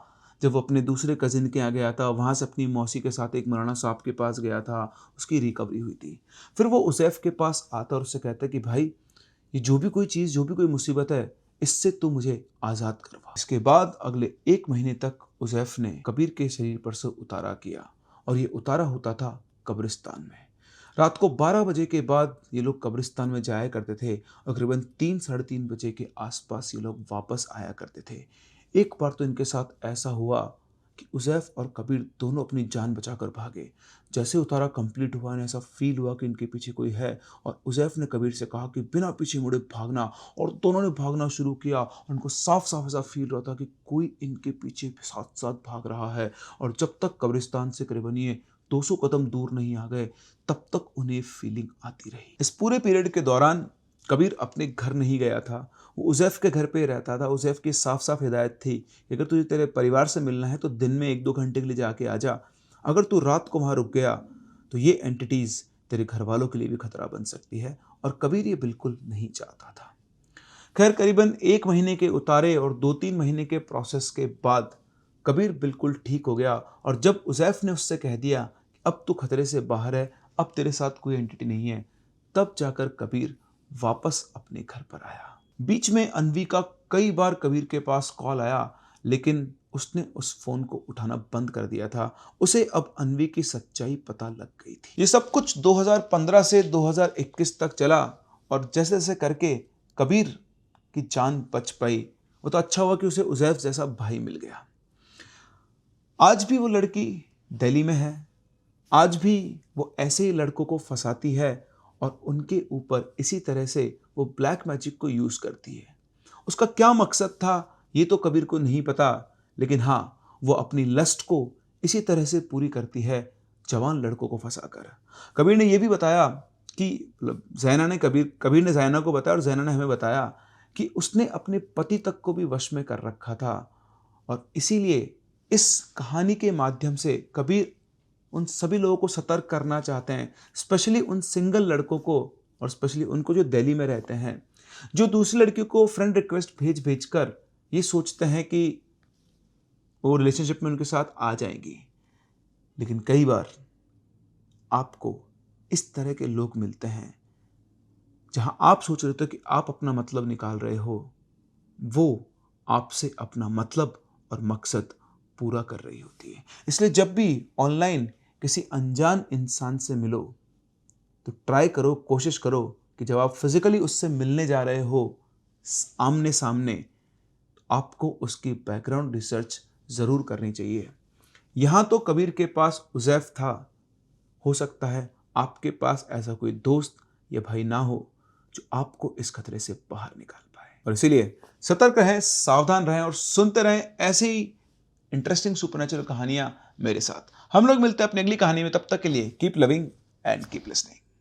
जब वो अपने दूसरे कज़िन के यहाँ गया था, वहाँ से अपनी मौसी के साथ एक मौलाना साहब के पास गया था, उसकी रिकवरी हुई थी। फिर वो उज़ैफ़ के पास आता और उससे कहता कि भाई ये जो भी कोई चीज़, जो भी कोई मुसीबत है, इससे तू मुझे आज़ाद करवा। इसके बाद अगले 1 महीने तक उज़ैफ़ ने कबीर के शरीर पर से उतारा किया और ये उतारा होता था कब्रिस्तान में। रात को 12 बजे के बाद ये लोग कब्रिस्तान में जाया करते थे और करीबन 3 साढ़े 3 बजे के आसपास ये लोग वापस आया करते थे। एक बार तो इनके साथ ऐसा हुआ कि उज़ैफ़ और कबीर दोनों अपनी जान बचाकर भागे। जैसे उतारा कंप्लीट हुआ, इन्हें ऐसा फील हुआ कि इनके पीछे कोई है और उज़ैफ़ ने कबीर से कहा कि बिना पीछे मुड़े भागना, और दोनों ने भागना शुरू किया। उनको साफ साफ ऐसा फील रहा था कि कोई इनके पीछे साथ साथ भाग रहा है और जब तक कब्रिस्तान से करीबन ये 200 कदम दूर नहीं आ गए तब तक उन्हें फीलिंग आती रही। इस पूरे पीरियड के दौरान कबीर अपने घर नहीं गया था, वो उज़ैफ़ के घर पे ही रहता था। उज़ैफ़ की साफ साफ हिदायत थी कि अगर तुझे तेरे परिवार से मिलना है तो दिन में 1-2 घंटे के लिए जाके आ जा। अगर तू रात को वहाँ रुक गया तो ये एंटिटीज़ तेरे घर वालों के लिए भी खतरा बन सकती है, और कबीर ये बिल्कुल नहीं चाहता था। खैर करीबन 1 महीने के उतारे और 2-3 महीने के प्रोसेस के बाद कबीर बिल्कुल ठीक हो गया, और जब उज़ैफ़ ने उससे कह दिया कि अब तू खतरे से बाहर है, अब तेरे साथ कोई एंटिटी नहीं है, तब जाकर कबीर वापस अपने घर पर आया। बीच में अनवी का कई बार कबीर के पास कॉल आया, लेकिन उसने उस फ़ोन को उठाना बंद कर दिया था। उसे अब अनवी की सच्चाई पता लग गई थी। ये सब कुछ 2015 से 2021 तक चला और जैसे जैसे करके कबीर की जान बच पाई। वो तो अच्छा हुआ कि उसे उज़ैफ़ जैसा भाई मिल गया। आज भी वो लड़की दिल्ली में है, आज भी वो ऐसे ही लड़कों को फंसाती है और उनके ऊपर इसी तरह से वो ब्लैक मैजिक को यूज़ करती है। उसका क्या मकसद था ये तो कबीर को नहीं पता, लेकिन हाँ, वो अपनी लस्ट को इसी तरह से पूरी करती है, जवान लड़कों को फंसाकर। कबीर ने ये भी बताया कि कबीर ने ज़ैना को बताया और ज़ैना ने हमें बताया कि उसने अपने पति तक को भी वश में कर रखा था, और इसीलिए इस कहानी के माध्यम से कबीर उन सभी लोगों को सतर्क करना चाहते हैं, स्पेशली उन सिंगल लड़कों को और स्पेशली उनको जो दिल्ली में रहते हैं, जो दूसरी लड़कियों को फ्रेंड रिक्वेस्ट भेज कर ये सोचते हैं कि वो रिलेशनशिप में उनके साथ आ जाएंगी, लेकिन कई बार आपको इस तरह के लोग मिलते हैं जहां आप सोच रहे थे कि आप अपना मतलब निकाल रहे हो, वो आपसे अपना मतलब और मकसद पूरा कर रही होती है। इसलिए जब भी ऑनलाइन किसी अनजान इंसान से मिलो तो ट्राई करो, कोशिश करो कि जब आप फिजिकली उससे मिलने जा रहे हो आमने सामने, तो आपको उसकी बैकग्राउंड रिसर्च ज़रूर करनी चाहिए। यहाँ तो कबीर के पास उज़ैफ़ था, हो सकता है आपके पास ऐसा कोई दोस्त या भाई ना हो जो आपको इस खतरे से बाहर निकाल पाए। और इसीलिए सतर्क रहें, सावधान रहें और सुनते रहें ऐसी ही इंटरेस्टिंग सुपरनैचुरल कहानियां मेरे साथ। हम लोग मिलते हैं अपनी अगली कहानी में, तब तक के लिए keep loving and keep listening.